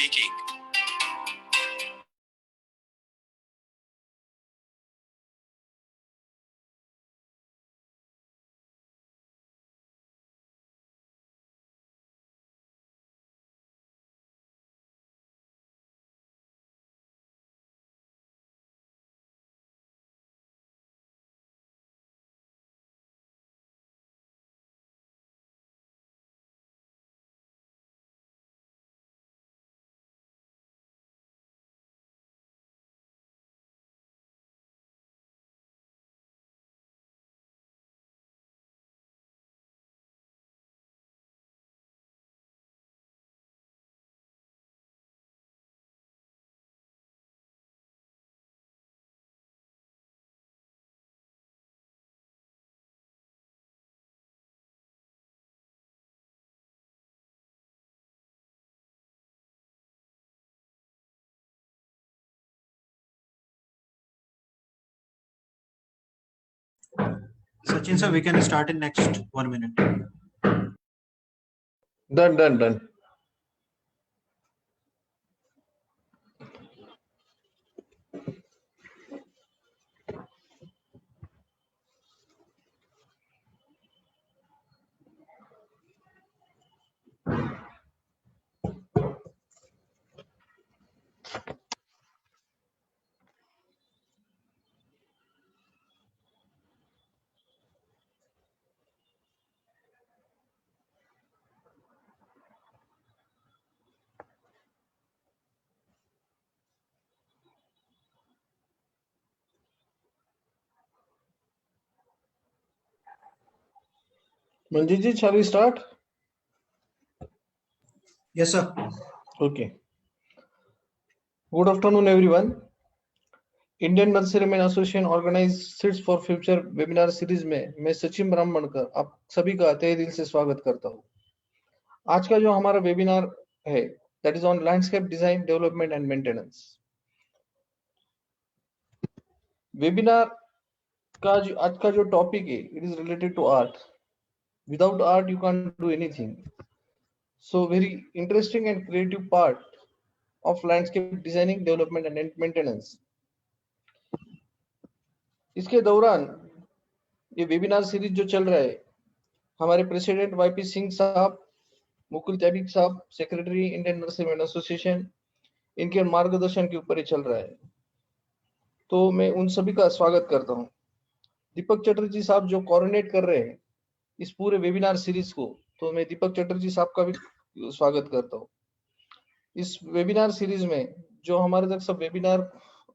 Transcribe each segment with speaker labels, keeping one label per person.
Speaker 1: speaking.
Speaker 2: Sachin sir, we can start in next 1 minute.
Speaker 3: Done. Manjit, shall we start?
Speaker 2: Yes, sir.
Speaker 3: Okay. Good afternoon, everyone. Indian nurseryman association organise seeds for future webinar series में मैं सचिन ब्राह्मणकर आप सभी का तहे दिल से स्वागत करता हूं। आज का जो हमारा वेबिनार है that is on landscape design development and maintenance. Webinar का आज का जो टॉपिक है it is related to art. Without art you can do anything, so very interesting and creative part of landscape designing development and maintenance. इसके दौरान ये webinar series जो चल रहा है हमारे प्रेसिडेंट वाईपी सिंह साहब, मुकुल त्याबिक साहब, सेक्रेटरी इंडियन नर्सरीमैन एसोसिएशन, इनके मार्गदर्शन के ऊपर ही चल रहा है, तो मैं उन सभी का स्वागत करता हूं। दीपक चटर्जी साहब जो कोऑर्डिनेट कर रहे हैं इस पूरे वेबिनार सीरीज को, तो मैं दीपक चटर्जी साहब का भी स्वागत करता हूं। इस वेबिनार सीरीज में जो हमारे तक सब वेबिनार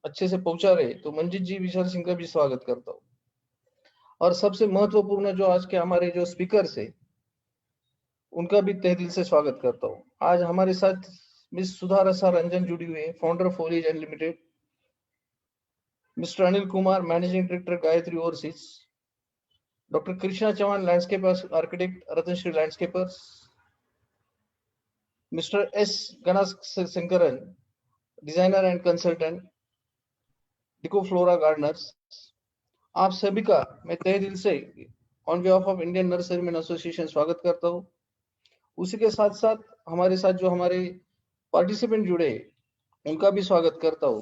Speaker 3: अच्छे से पहुंचा रहे, तो मंजीत जी, विशाल सिंह का भी स्वागत करता हूं। और सबसे महत्वपूर्ण जो आज के हमारे जो स्पीकर्स है उनका भी तहे दिल से स्वागत करता हूं। आज हमारे साथ मिस सुधा रसारंजन जुड़ी हुई है, founder Foliage Unlimited, mister Anil Kumar, managing director Gayatri Overseas, doctor Krishna Chavan, landscape architect, Ratnashree Landscapers, mister N.GUNASEKARAN, designer and consultant, Decoflora Gardeners. आप सभी का मैं तहे दिल से on behalf of Indian nurseryman Association स्वागत करता हूं। उसी के साथ साथ हमारे साथ जो हमारे पार्टिसिपेंट जुड़े उनका भी स्वागत करता हूं।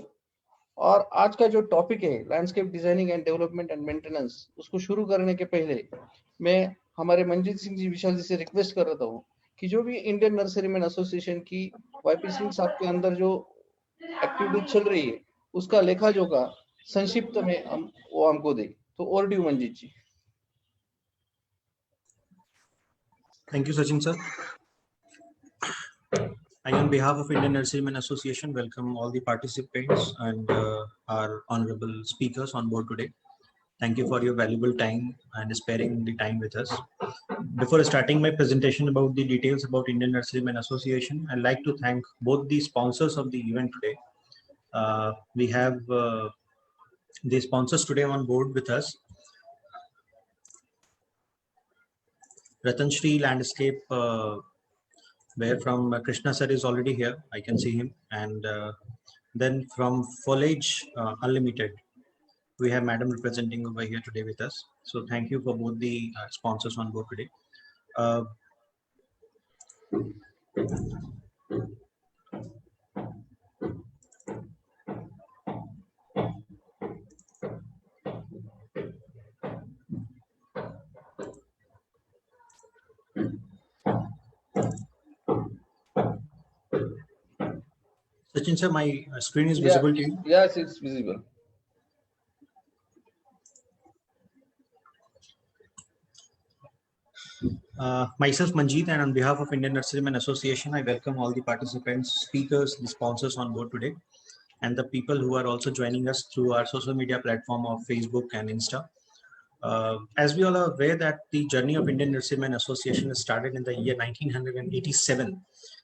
Speaker 3: और आज का जो टॉपिक है landscape designing and development and maintenance, उसको शुरू करने के पहले मैं हमारे मंजीत सिंह जी, विशाल जी से रिक्वेस्ट कर रहा हूँ कि जो भी इंडियन नर्सरीमैन एसोसिएशन की वाईपी सिंह साहब के अंदर जो एक्टिविटी चल रही है उसका लेखा जोखा संक्षिप्त में वो हमको दे। तो over to you Manjeet ji.
Speaker 2: Thank you, Sachin sir. I, on behalf of Indian Nurserymen Association, welcome all the participants and our honorable speakers on board today. Thank you for your valuable time and sparing the time with us. Before starting my presentation about the details about Indian Nurserymen Association, I'd like to thank both the sponsors of the event today. We have the sponsors today on board with us. Ratnashri Landscape, where from Krishna sir is already here, I can see him, and then from Foliage Unlimited, we have madam representing over here today with us. So thank you for both the sponsors on board today. Sachin sir, my screen is visible to you?
Speaker 3: Yes, it's visible.
Speaker 2: Myself Manjeet, and on behalf of Indian Nurserymen Association, I welcome all the participants, speakers, the sponsors on board today, and the people who are also joining us through our social media platform of Facebook and Insta. As we all are aware that the journey of Indian Nurserymen Association started in the year 1987.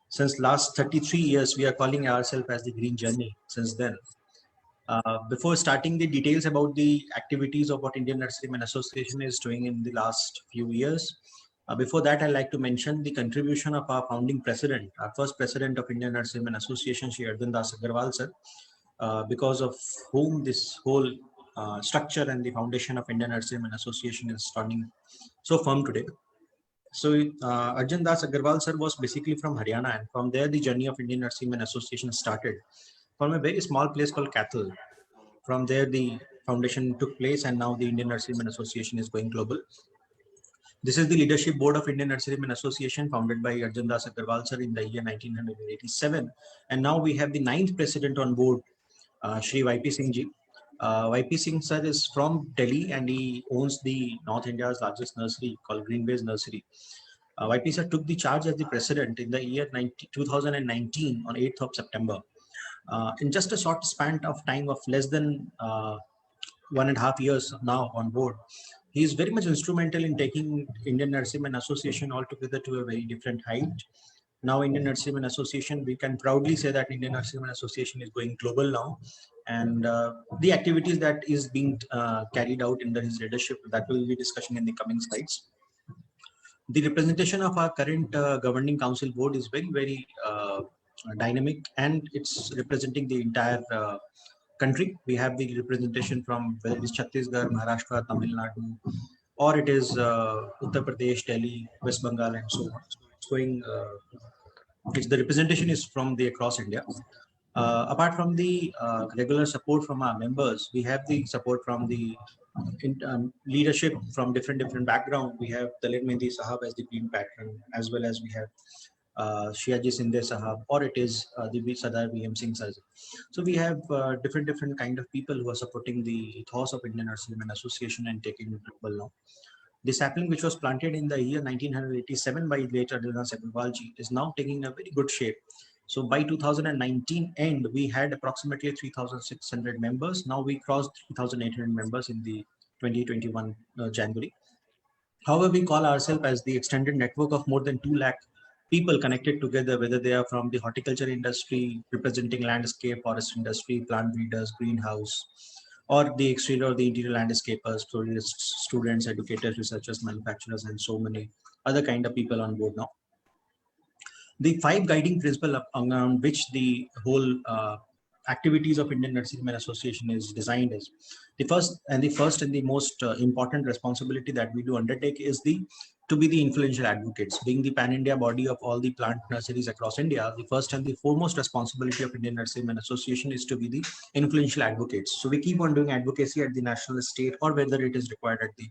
Speaker 2: Since last 33 years, we are calling ourselves as the Green Journey since then. Before starting the details about the activities of what Indian Nurserymen Association is doing in the last few years, before that, I'd like to mention the contribution of our founding president, our first president of Indian Nurserymen Association, Shri Das Agarwal sir, because of whom this whole structure and the foundation of Indian Nurserymen Association is standing so firm today. So Das Agarwal sir was basically from Haryana, and from there the journey of Indian Nurserymen Association started from a very small place called Cathal. From there the foundation took place, and now the Indian Nurserymen Association is going global. This is the leadership board of Indian Nurserymen Association, founded by Das Agarwal sir in the year 1987. And now we have the 9th president on board, Shri YP Singh ji. YP Singh sir is from Delhi, and he owns the North India's largest nursery called Greenways Nursery. YP sir took the charge as the president in the year 2019 on 8th of September. In just a short span of time of less than 1.5 years now on board, he is very much instrumental in taking Indian Nurserymen Association altogether to a very different height. Now Indian Nurserymen Association, we can proudly say that Indian Nurserymen Association is going global now, and the activities that is being carried out under his leadership, that we'll be discussing in the coming slides. The representation of our current governing council board is very, very dynamic, and it's representing the entire country. We have the representation from whether it is Chhattisgarh, Maharashtra, Tamil Nadu, or it is Uttar Pradesh, Delhi, West Bengal, and so on. So it's going. The representation is from the across India. Apart from the regular support from our members, we have the support from the leadership from different background. We have Dalit Mehndi Sahab as the green patron, as well as we have Shiaji Sindhe Sahab, or it is the Sadar VM Singh Sahab. So we have different kind of people who are supporting the ethos of Indian Nurserymen Association and taking it global now. The sapling which was planted in the year 1987 by late Das Agarwal ji is now taking a very good shape. So by 2019 end, we had approximately 3,600 members. Now we crossed 3,800 members in the 2021 January. However, we call ourselves as the extended network of more than 2 lakh people connected together, whether they are from the horticulture industry, representing landscape, forest industry, plant breeders, greenhouse, or the exterior or the interior landscapers, students, educators, researchers, manufacturers, and so many other kind of people on board now. The 5 guiding principles around which the whole activities of Indian Nurserymen Association is designed is the first and the most important responsibility that we do undertake is to be the influential advocates. Being the pan-India body of all the plant nurseries across India, the first and the foremost responsibility of Indian Nurserymen Association is to be the influential advocates. So we keep on doing advocacy at the national, state, or whether it is required at the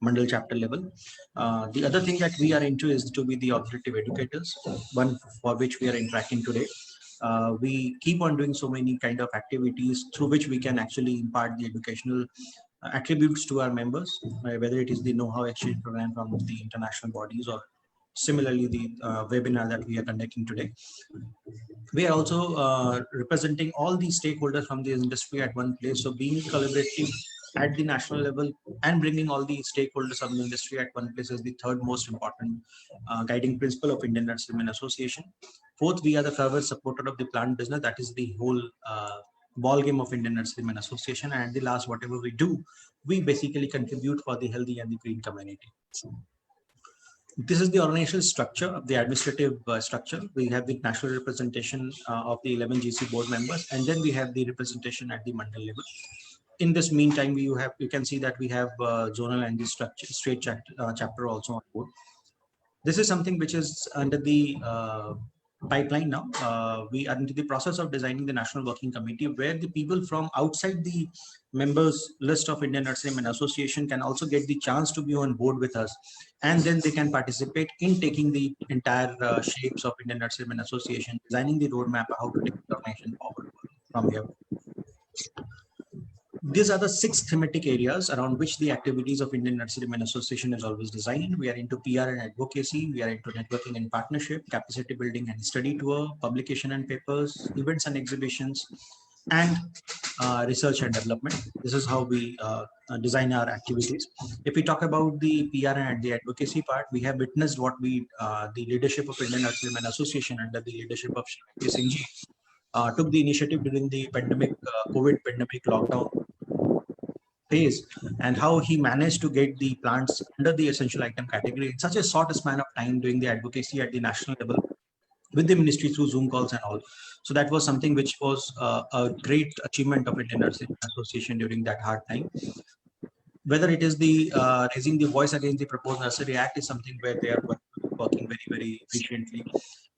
Speaker 2: Mandal chapter level. The other thing that we are into is to be the authoritative educators, one for which we are interacting today. We keep on doing so many kind of activities through which we can actually impart the educational attributes to our members, whether it is the know-how exchange program from the international bodies, or similarly the webinar that we are conducting today. We are also representing all the stakeholders from the industry at one place. So being collaborative at the national level and bringing all the stakeholders of the industry at one place is the third most important guiding principle of Indian Nurserymen Association. Fourth, we are the fervent supporter of the plant business. That is the whole ball game of Indian Nurserymen Association. And the last, whatever we do, we basically contribute for the healthy and the green community. This is the organizational structure of the administrative structure. We have the national representation of the 11 GC board members, and then we have the representation at the mandal level. In this meantime, you can see that we have zonal and the state chapter also on board. This is something which is under the pipeline now. We are into the process of designing the National Working Committee, where the people from outside the members list of Indian Nurserymen Association can also get the chance to be on board with us, and then they can participate in taking the entire shapes of Indian Nurserymen Association, designing the roadmap how to take the organization forward from here. These are the 6 thematic areas around which the activities of Indian Nurserymen Association is always designed. We are into PR and advocacy, we are into networking and partnership, capacity building and study tour, publication and papers, events and exhibitions, and research and development. This is how we design our activities. If we talk about the PR and the advocacy part, we have witnessed what the leadership of Indian Nurserymen Association under the leadership of Shri Singh ji took the initiative during the pandemic, COVID pandemic lockdown phase, and how he managed to get the plants under the essential item category in such a short span of time, doing the advocacy at the national level with the ministry through Zoom calls and all. So that was something which was a great achievement of Indian Nursing Association during that hard time. Whether it is the raising the voice against the proposed nursery act is something where they are working very, very efficiently,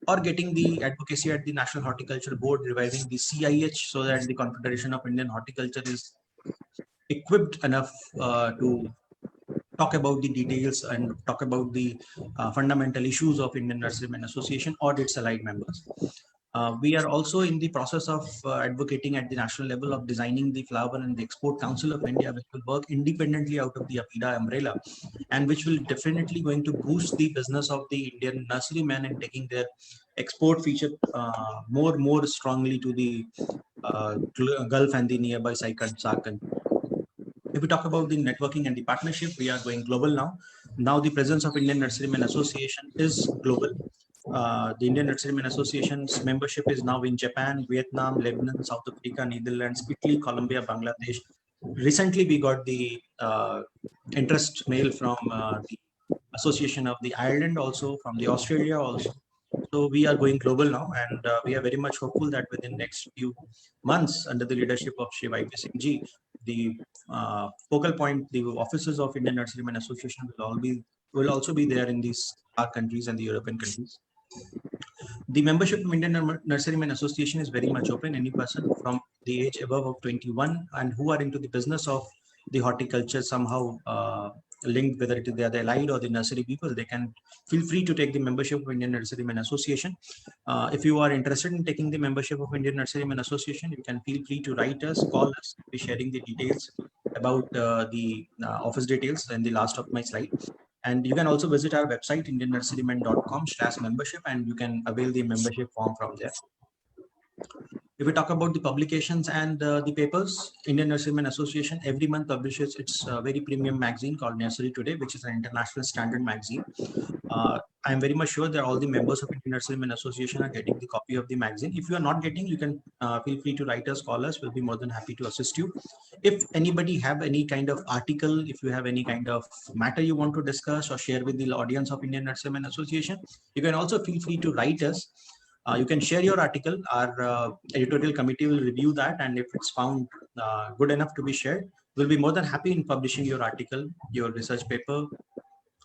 Speaker 2: or getting the advocacy at the National Horticulture Board, reviving the CIH so that the Confederation of Indian Horticulture is equipped enough to talk about the details and talk about the fundamental issues of Indian Nurserymen Association or its allied members. We are also in the process of advocating at the national level of designing the Flower and the Export Council of India, which will work independently out of the APIDA umbrella, and which will definitely going to boost the business of the Indian nurserymen and taking their export feature more strongly to the Gulf and the nearby SAARC countries. If we talk about the networking and the partnership, we are going global now. Now the presence of Indian Nurserymen Association is global. The Indian Nurserymen Association's membership is now in Japan, Vietnam, Lebanon, South Africa, Netherlands, Italy, Colombia, Bangladesh. Recently, we got the interest mail from the Association of the Ireland, also from the Australia also. So we are going global now, and we are very much hopeful that within next few months, under the leadership of Shri Y.P. Singh ji, the focal point, the offices of Indian Nurserymen Association will also be there in these our countries and the European countries. The membership of Indian Nurserymen Association is very much open. Any person from the age above of 21 and who are into the business of the horticulture somehow linked, whether it is they are the allied or the nursery people, they can feel free to take the membership of Indian Nurserymen Association. If you are interested in taking the membership of Indian Nurserymen Association, you can feel free to write us, call us, be sharing the details about the office details in the last of my slide. And you can also visit our website, indiannurserymen.com/membership, and you can avail the membership form from there. If we talk about the publications and the papers, Indian Nurserymen Association every month publishes its very premium magazine called Nursery Today, which is an international standard magazine. I'm very much sure that all the members of Indian Nurserymen Association are getting the copy of the magazine. If you are not getting, you can feel free to write us, call us. We'll be more than happy to assist you. If anybody have any kind of article, if you have any kind of matter you want to discuss or share with the audience of Indian Nurserymen Association, you can also feel free to write us. You can share your article. Our editorial committee will review that, and if it's found good enough to be shared, we'll be more than happy in publishing your article, your research paper,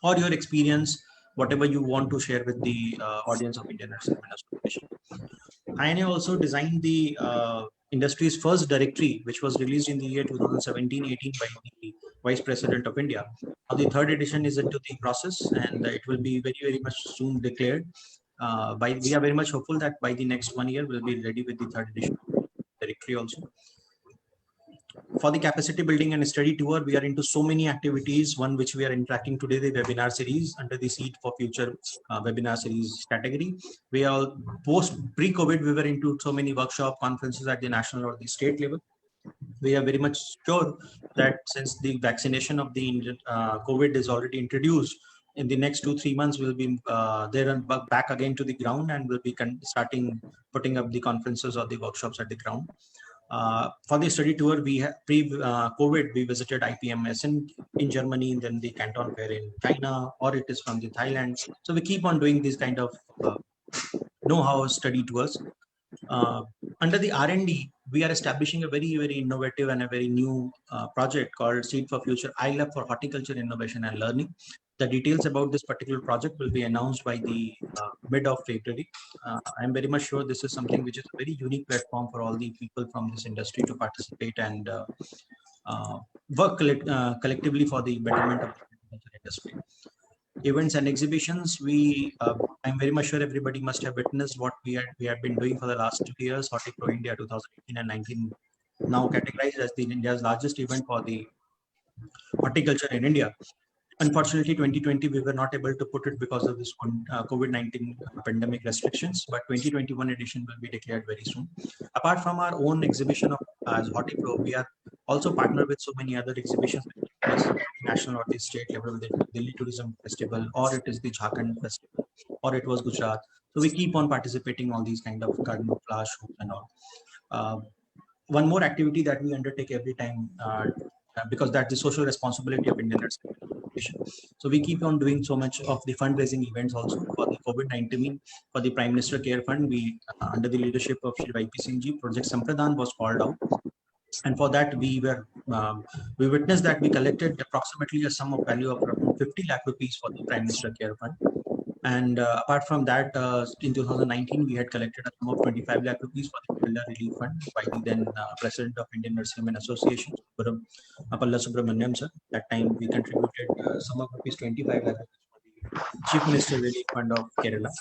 Speaker 2: or your experience, whatever you want to share with the audience of Indian Nurserymen Association. INA also designed the industry's first directory, which was released in the year 2017-18 by the Vice President of India. Now the third edition is into the process, and it will be very, very much soon declared. We are very much hopeful that by the next 1 year, we'll be ready with the third edition directory also. For the capacity building and study tour, we are into so many activities. One which we are interacting today, the webinar series under the Seed for Future webinar series category. We are pre-COVID, we were into so many workshop conferences at the national or the state level. We are very much sure that since the vaccination of the COVID is already introduced, in the next 2-3 months, we'll be there and back again to the ground, and we'll be starting putting up the conferences or the workshops at the ground. For the study tour, we have pre-COVID, we visited IPMS in Germany, and then the Canton Fair in China, or it is from the Thailand. So we keep on doing these kind of know-how study tours. Under the R&D, we are establishing a very, very innovative and a very new project called Seed for Future, I Love for Horticulture Innovation and Learning. The details about this particular project will be announced by the mid of February. I'm very much sure this is something which is a very unique platform for all the people from this industry to participate and work collectively for the betterment of the agriculture industry. Events and exhibitions, I'm very much sure everybody must have witnessed what we have been doing for the last 2 years. Horticulture India 2018 and 19, now categorized as the India's largest event for the horticulture in India. Unfortunately, 2020 we were not able to put it because of this COVID-19 pandemic restrictions, but 2021 edition will be declared very soon. Apart from our own exhibition of as HortiPro, we are also partnered with so many other exhibitions, national or the state level, the Delhi Tourism Festival, or it is the Jharkhand Festival, or it was Gujarat. So we keep on participating all these kind of garden flower shows and all. One more activity that we undertake every time, because that's the social responsibility of Indian Nursery. So we keep on doing so much of the fundraising events also for the COVID-19, for the Prime Minister Care Fund. We, under the leadership of Shri Y.P. Singh ji, Project Sampradhan was called out. And for that, we witnessed that we collected approximately a sum of value of around 50 lakh rupees for the Prime Minister Care Fund. And apart from that, in 2019, we had collected a sum of 25 lakh rupees for the Builder Relief Fund by the then President of Indian Nurserymen Association, Apalla Subramaniam sir. That time we contributed a sum of rupees 25 lakh for the Chief Minister Relief Fund of Kerala.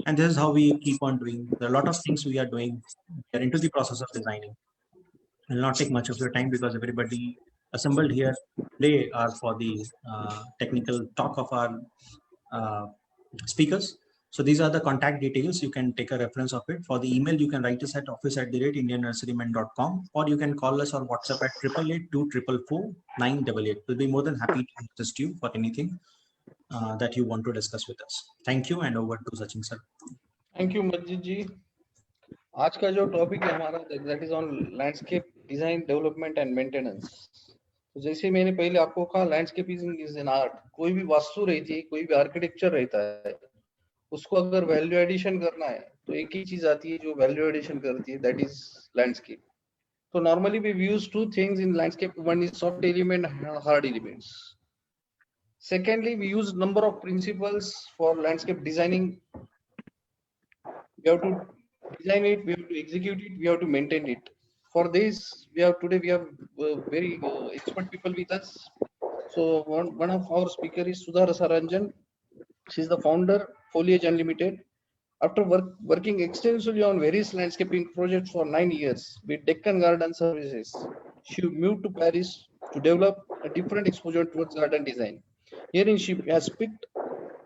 Speaker 2: And this is how we keep on doing. There are a lot of things we are doing. We are into the process of designing. It will not take much of your time because everybody assembled here today are for the technical talk of our speakers. So these are the contact details. You can take a reference of it. For the email, you can write us at office@indiannurserymen.com, or you can call us or WhatsApp at 888-244-988. We'll be more than happy to assist you for anything that you want to discuss with us. Thank you, and over to Sachin sir.
Speaker 3: Thank you, Majid ji. आज का जो topic है हमारा that is on landscape design, development and maintenance. तो जैसे मैंने पहले आपको कहा, लैंडस्केपिंग इज एन आर्ट. कोई भी वास्तु रहती है, कोई भी आर्किटेक्चर रहता है, उसको अगर वैल्यू एडिशन करना है तो एक ही चीज आती है जो वैल्यू एडिशन करती है, that is landscape. So normally we use two things in landscape. One is soft element and hard elements. Secondly, we use number of principles for landscape designing. We have to design it, we have to execute it, we have to maintain it. For this, we have very expert people with us. So one of our speaker is Sudha Rasaranjan. She is the founder, Foliage Unlimited. After working extensively on various landscaping projects for 9 years with Deccan Garden Services, she moved to Paris to develop a different exposure towards garden design. Herein, she has picked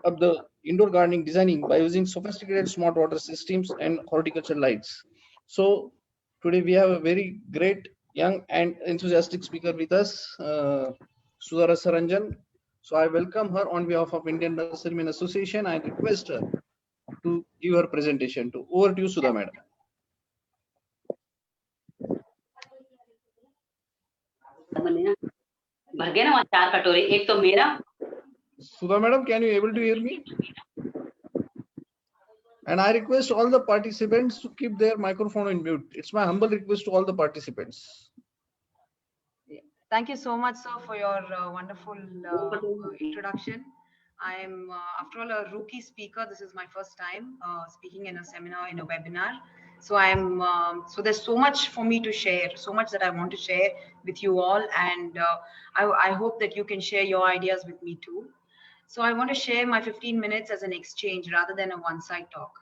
Speaker 3: up the indoor gardening designing by using sophisticated smart water systems and horticulture lights. So today we have a very great, young and enthusiastic speaker with us, Sudha Rasaranjan. So I welcome her on behalf of Indian Nurserymen Association. I request her to give her presentation. Over to you, Sudha madam.
Speaker 1: भर गए ना वहाँ 4 कटोरे, एक तो मेरा.
Speaker 3: Sudha madam, can you able to hear me? And I request all the participants to keep their microphone on mute. It's my humble request to all the participants.
Speaker 4: Thank you so much, sir, for your wonderful introduction. I am, after all, a rookie speaker. This is my first time speaking in a seminar, in a webinar. So so there's so much for me to share, so much that I want to share with you all, and I hope that you can share your ideas with me too. So I want to share my 15 minutes as an exchange rather than a one-side talk.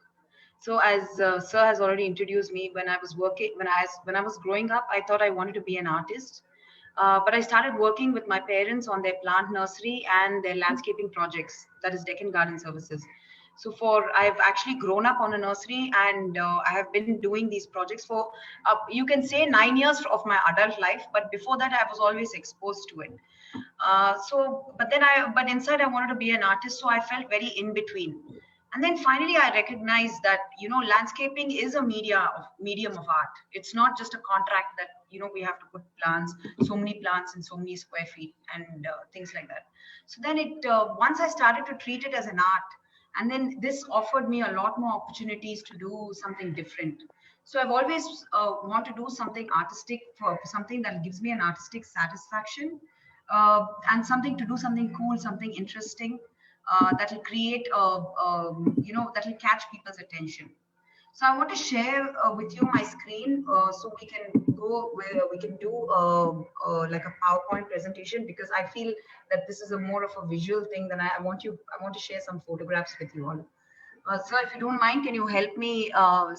Speaker 4: So as sir has already introduced me, when I was growing up, I thought I wanted to be an artist. But I started working with my parents on their plant nursery and their landscaping projects, that is Deccan Garden Services. So I've actually grown up on a nursery, and I have been doing these projects for, you can say 9 years of my adult life, but before that I was always exposed to it. But inside I wanted to be an artist, so I felt very in between. And then finally I recognized that, landscaping is a medium of art. It's not just a contract that, we have to put plants, so many plants in so many square feet and things like that. So then once I started to treat it as an art, and then this offered me a lot more opportunities to do something different. So I've always want to do something artistic, for something that gives me an artistic satisfaction, and something to do something cool, something interesting. that will create, that will catch people's attention. So I want to share with you my screen so we can go where we can do like a PowerPoint presentation, because I feel that this is a more of a visual thing than I want to share some photographs with you all. Sir, if you don't mind, can you help me? Can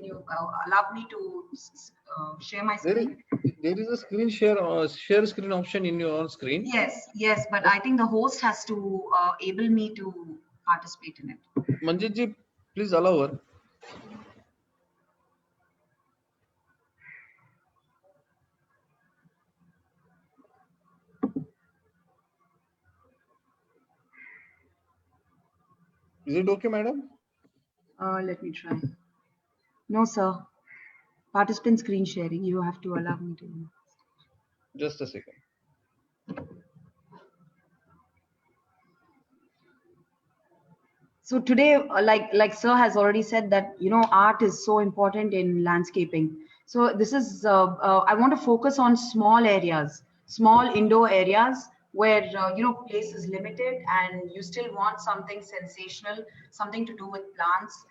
Speaker 4: you allow me to share my screen?
Speaker 3: There is a screen share screen option in your own screen.
Speaker 4: Yes, but I think the host has to able me to participate in it.
Speaker 3: Manjit ji, please allow her. Is it okay, madam?
Speaker 4: Let me try. No, sir. Participant screen sharing. You have to allow me to.
Speaker 3: Just a second.
Speaker 4: So today, like sir has already said that, art is so important in landscaping. So this is, I want to focus on small areas, small indoor areas where, place is limited and you still want something sensational, something to do with plants,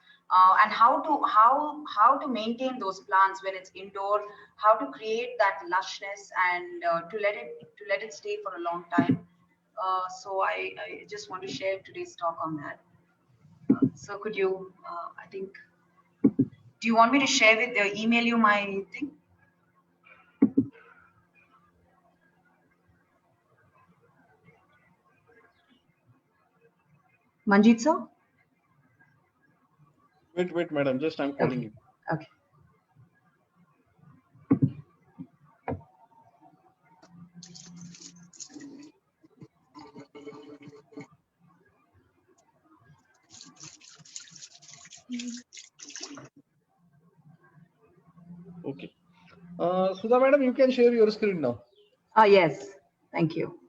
Speaker 4: and how to maintain those plants when it's indoor, how to create that lushness and to let it stay for a long time. So I just want to share today's talk on that. So could you, I think, do you want me to share with, email you my thing? Manjit sir?
Speaker 3: Wait, madam. Just I'm calling you.
Speaker 4: Okay.
Speaker 3: Okay. Sudha madam, you can share your screen now.
Speaker 4: Yes. Thank you.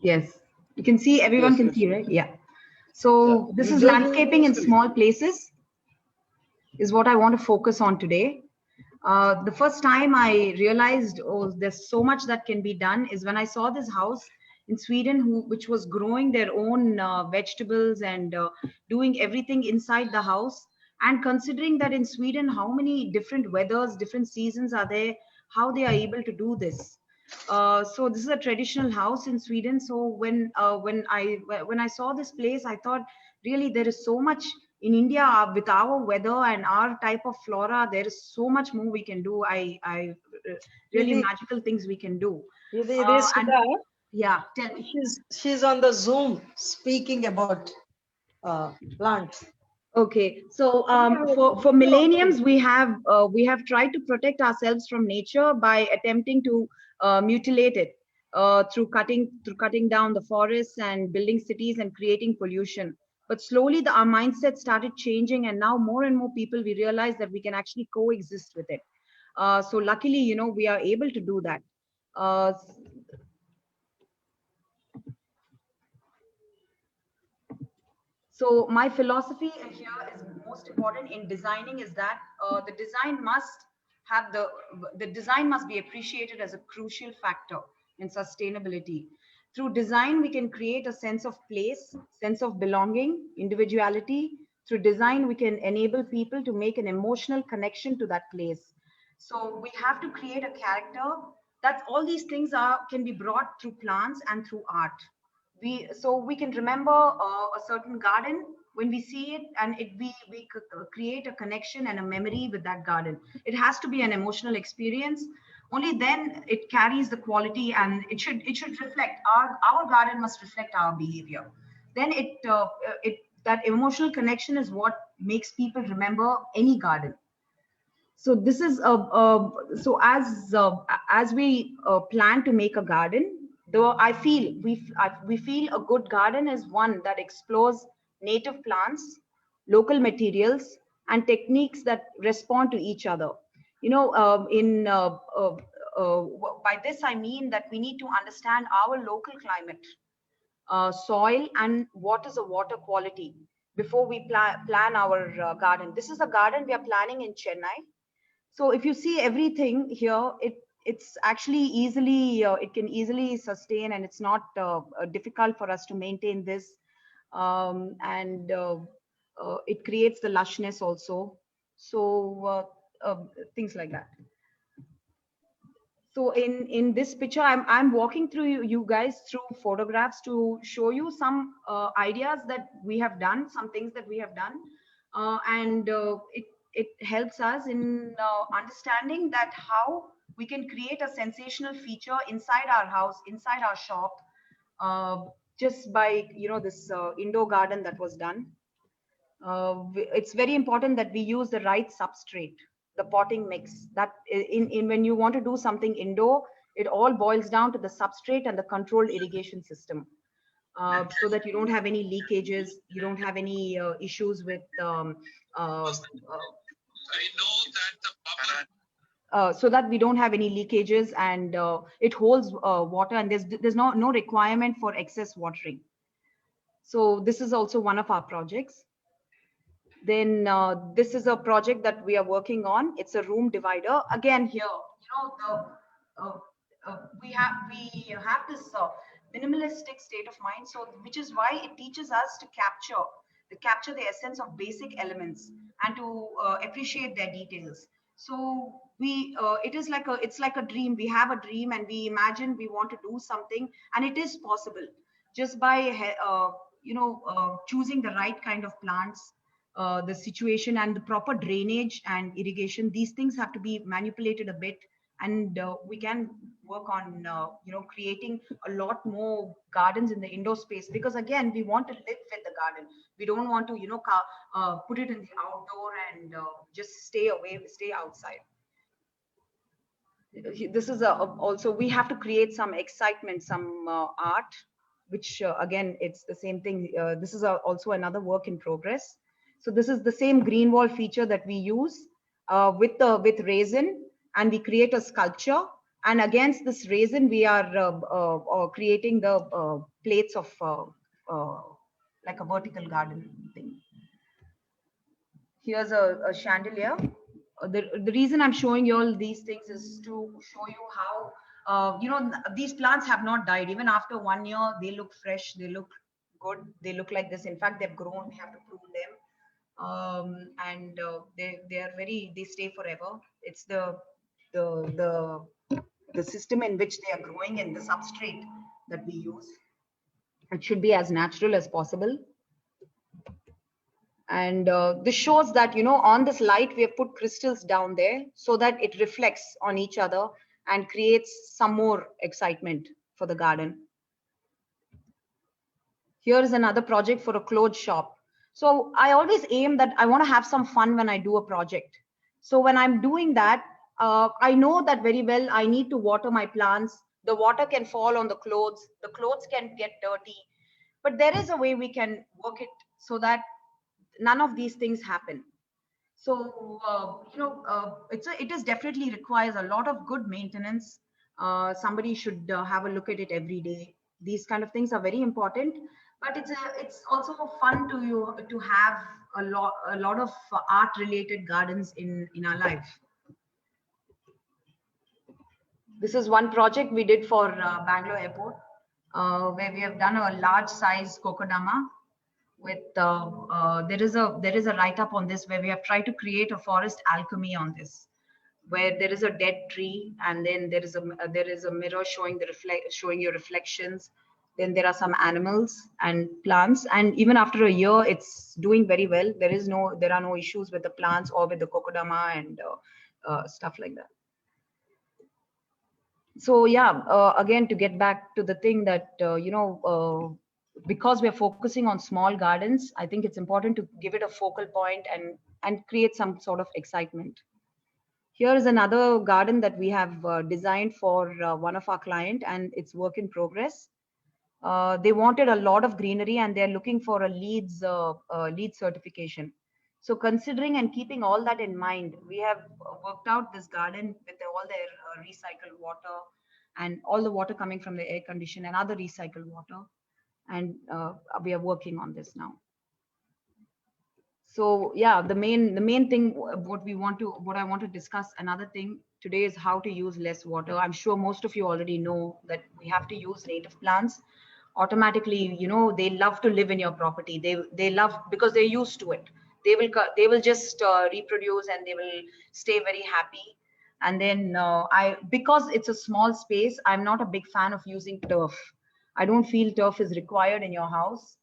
Speaker 4: Yes. You can see, everyone can see, right? Yeah. So this is landscaping in small places is what I want to focus on today. The first time I realized, oh, there's so much that can be done is when I saw this house in Sweden, which was growing their own vegetables and doing everything inside the house. And considering that in Sweden, how many different weathers, different seasons are there, how they are able to do this. So this is a traditional house in Sweden. So when I saw this place, I thought, really, there is so much in India with our weather and our type of flora. There is so much more we can do. Really magical things we can do. Yeah, tell me.
Speaker 5: She's on the Zoom speaking about plants.
Speaker 4: Okay, so for millenniums, we have tried to protect ourselves from nature by attempting to mutilate it through cutting down the forests and building cities and creating pollution. But slowly, our mindset started changing, and now more and more people, we realize that we can actually coexist with it. So luckily, we are able to do that. So my philosophy here is most important in designing is that the design must be appreciated as a crucial factor in sustainability. Through design, we can create a sense of place, sense of belonging, individuality. Through design, we can enable people to make an emotional connection to that place. So we have to create a character. That all these things can be brought through plants and through art. So we can remember a certain garden when we see it, and we create a connection and a memory with that garden. It has to be an emotional experience. Only then it carries the quality, and it should reflect our garden must reflect our behavior. Then that emotional connection is what makes people remember any garden. So this is so as we plan to make a garden, though I feel we feel a good garden is one that explores native plants, local materials, and techniques that respond to each other. By this I mean that we need to understand our local climate, soil, and what is the water quality before we plan our garden. This is a garden we are planning in Chennai. So if you see everything here, it's actually easily, it can easily sustain, and it's not difficult for us to maintain this. And it creates the lushness also. So things like that. So in this picture, I'm walking through you guys through photographs to show you some ideas that we have done, some things that we have done, and it helps us in understanding that how we can create a sensational feature inside our house, inside our shop, just by this indoor garden that was done. It's very important that we use the right substrate, the potting mix. That in when you want to do something indoor, it all boils down to the substrate and the controlled irrigation system, so that you don't have any leakages, you don't have any issues with so that we don't have any leakages, and it holds water, and there's no requirement for excess watering. So this is also one of our projects. Then this is a project that we are working on. It's a room divider. Again, here, we have this minimalistic state of mind. So, which is why it teaches us to capture the essence of basic elements and to appreciate their details. So it's like a dream. We have a dream and we imagine we want to do something, and it is possible just by choosing the right kind of plants, the situation and the proper drainage and irrigation. These things have to be manipulated a bit, and we can work on creating a lot more gardens in the indoor space, because again, we want to live with the garden. We don't want to put it in the outdoor and just stay outside. This is also, we have to create some excitement, some art, which again, it's the same thing. This is also another work in progress. So this is the same green wall feature that we use with resin, and we create a sculpture. And against this resin, we are creating the plates of like a vertical garden thing. Here's a chandelier. The reason I'm showing you all these things is to show you how these plants have not died. Even after 1 year, they look fresh, they look good, they look like this. In fact, they've grown. We have to prune them. And they stay forever. It's the system in which they are growing and the substrate that we use. It should be as natural as possible. And this shows that on this light we have put crystals down there so that it reflects on each other and creates some more excitement for the garden. Here is another project for a clothes shop. So I always aim that I want to have some fun when I do a project. So when I'm doing that, I know that very well. I need to water my plants. The water can fall on the clothes can get dirty, but there is a way we can work it so that none of these things happen. So it definitely requires a lot of good maintenance. Somebody should have a look at it every day. These kind of things are very important, but it's also fun to have a lot of art related gardens in our life. This is one project we did for Bangalore Airport, where we have done a large size kokodama. With there is a write-up on this where we have tried to create a forest alchemy on this, where there is a dead tree, and then there is a mirror showing your reflections. Then there are some animals and plants, and even after a year, it's doing very well. There are no issues with the plants or with the kokodama and stuff like that. So yeah, again, to get back to the thing that because we are focusing on small gardens, I think it's important to give it a focal point and create some sort of excitement. Here is another garden that we have designed for one of our clients, and it's work in progress. They wanted a lot of greenery, and they're looking for a LEED certification. So considering and keeping all that in mind, we have worked out this garden with all their recycled water and all the water coming from the air condition and other recycled water. And we are working on this now. So yeah, the main thing what I want to discuss, another thing today, is how to use less water. I'm sure most of you already know that we have to use native plants. Automatically, they love to live in your property. They love, because they're used to it. They will just reproduce, and they will stay very happy. And then because it's a small space, I'm not a big fan of using turf. I don't feel turf is required in your house,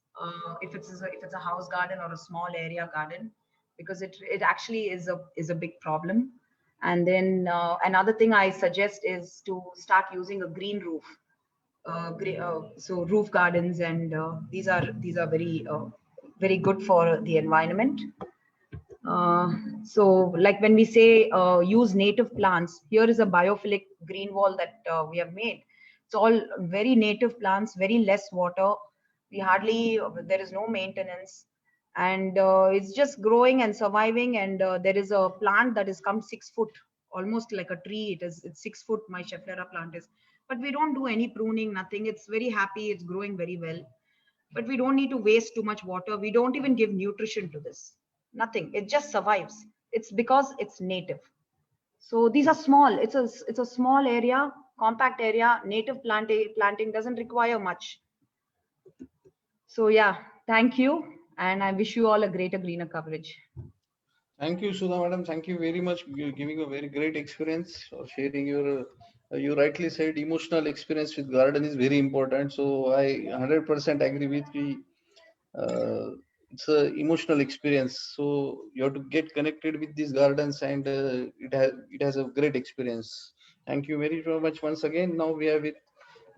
Speaker 4: if it's a house garden or a small area garden, because it actually is a big problem. And then another thing I suggest is to start using a green roof. So roof gardens, and these are very good for the environment. So like when we say use native plants, here is a biophilic green wall that we have made. It's all very native plants, very less water. There is no maintenance, and it's just growing and surviving. And there is a plant that has come 6 foot, almost like a tree. It's 6 foot. My Schefflera plant is, but we don't do any pruning, nothing. It's very happy. It's growing very well. But we don't need to waste too much water. We don't even give nutrition to this. Nothing. It just survives. It's because it's native. So these are small. It's a small area, compact area. Native planting doesn't require much. So yeah, thank you, and I wish you all a greater, greener coverage.
Speaker 3: Thank you, Sudha madam. Thank you very much for giving a very great experience, or sharing your. You rightly said emotional experience with garden is very important. So I 100% agree with you. It's an emotional experience. So you have to get connected with these gardens, and it has a great experience. Thank you very much once again. Now we are with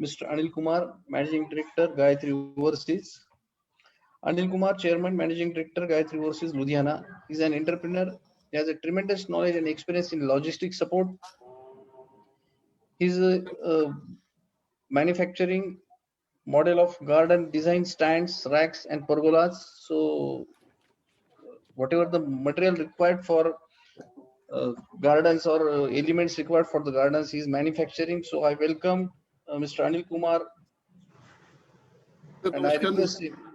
Speaker 3: Mr. Anil Kumar, Managing Director, Gayatri Overseas. Anil Kumar, Chairman, Managing Director, Gayatri Overseas, Ludhiana. He's an entrepreneur. He has a tremendous knowledge and experience in logistics support. He's a manufacturing model of garden design stands, racks, and pergolas. So whatever the material required for gardens, or elements required for the gardens, he is manufacturing. So I welcome Mr. Anil Kumar,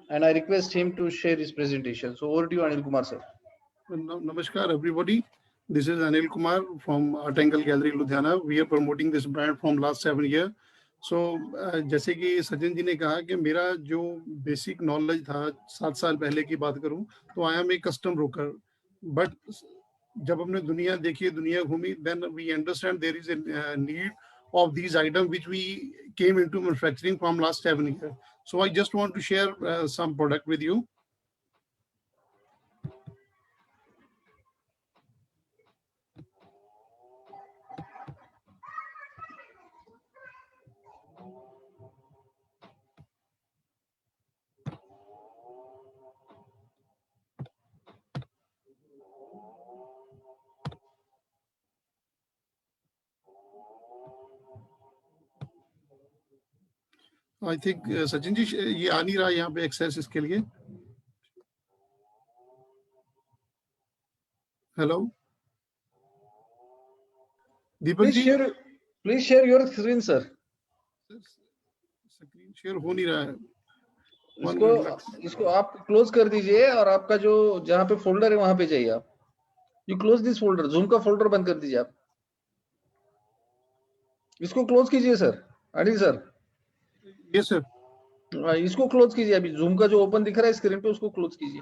Speaker 3: and I request him to share his presentation. So over to you, Anil Kumar, sir.
Speaker 6: Namaskar, everybody. This is Anil Kumar from Untitled Gallery, Ludhiana. We are promoting this brand from last 7 years. So जैसे कि सचिन जी ने कहा कि मेरा जो basic knowledge था 7 साल पहले की बात करूं, तो I am a custom broker. But जब हमने दुनिया देखी, दुनिया घूमी, then we understand there is a need of these items which we came into manufacturing from last 7 years. So I just want to share some product with you. I think Sachin ji ये आ नहीं रहा यहाँ पे एक्सेस इसके लिए. Hello. Deepak ji.
Speaker 3: Please share your screen, sir.
Speaker 6: Screen share हो नहीं रहा है.
Speaker 3: इसको आप क्लोज कर दीजिए, और आपका जो जहाँ पे फोल्डर है वहां पे जाइए आप. You close this folder. Zoom का फोल्डर बंद कर दीजिए आप. इसको क्लोज कीजिए sir. Anil sir.
Speaker 6: Yes sir.
Speaker 3: इसको क्लोज कीजिए. अभी जूम का जो ओपन दिख रहा है स्क्रीन पे, उसको क्लोज कीजिए.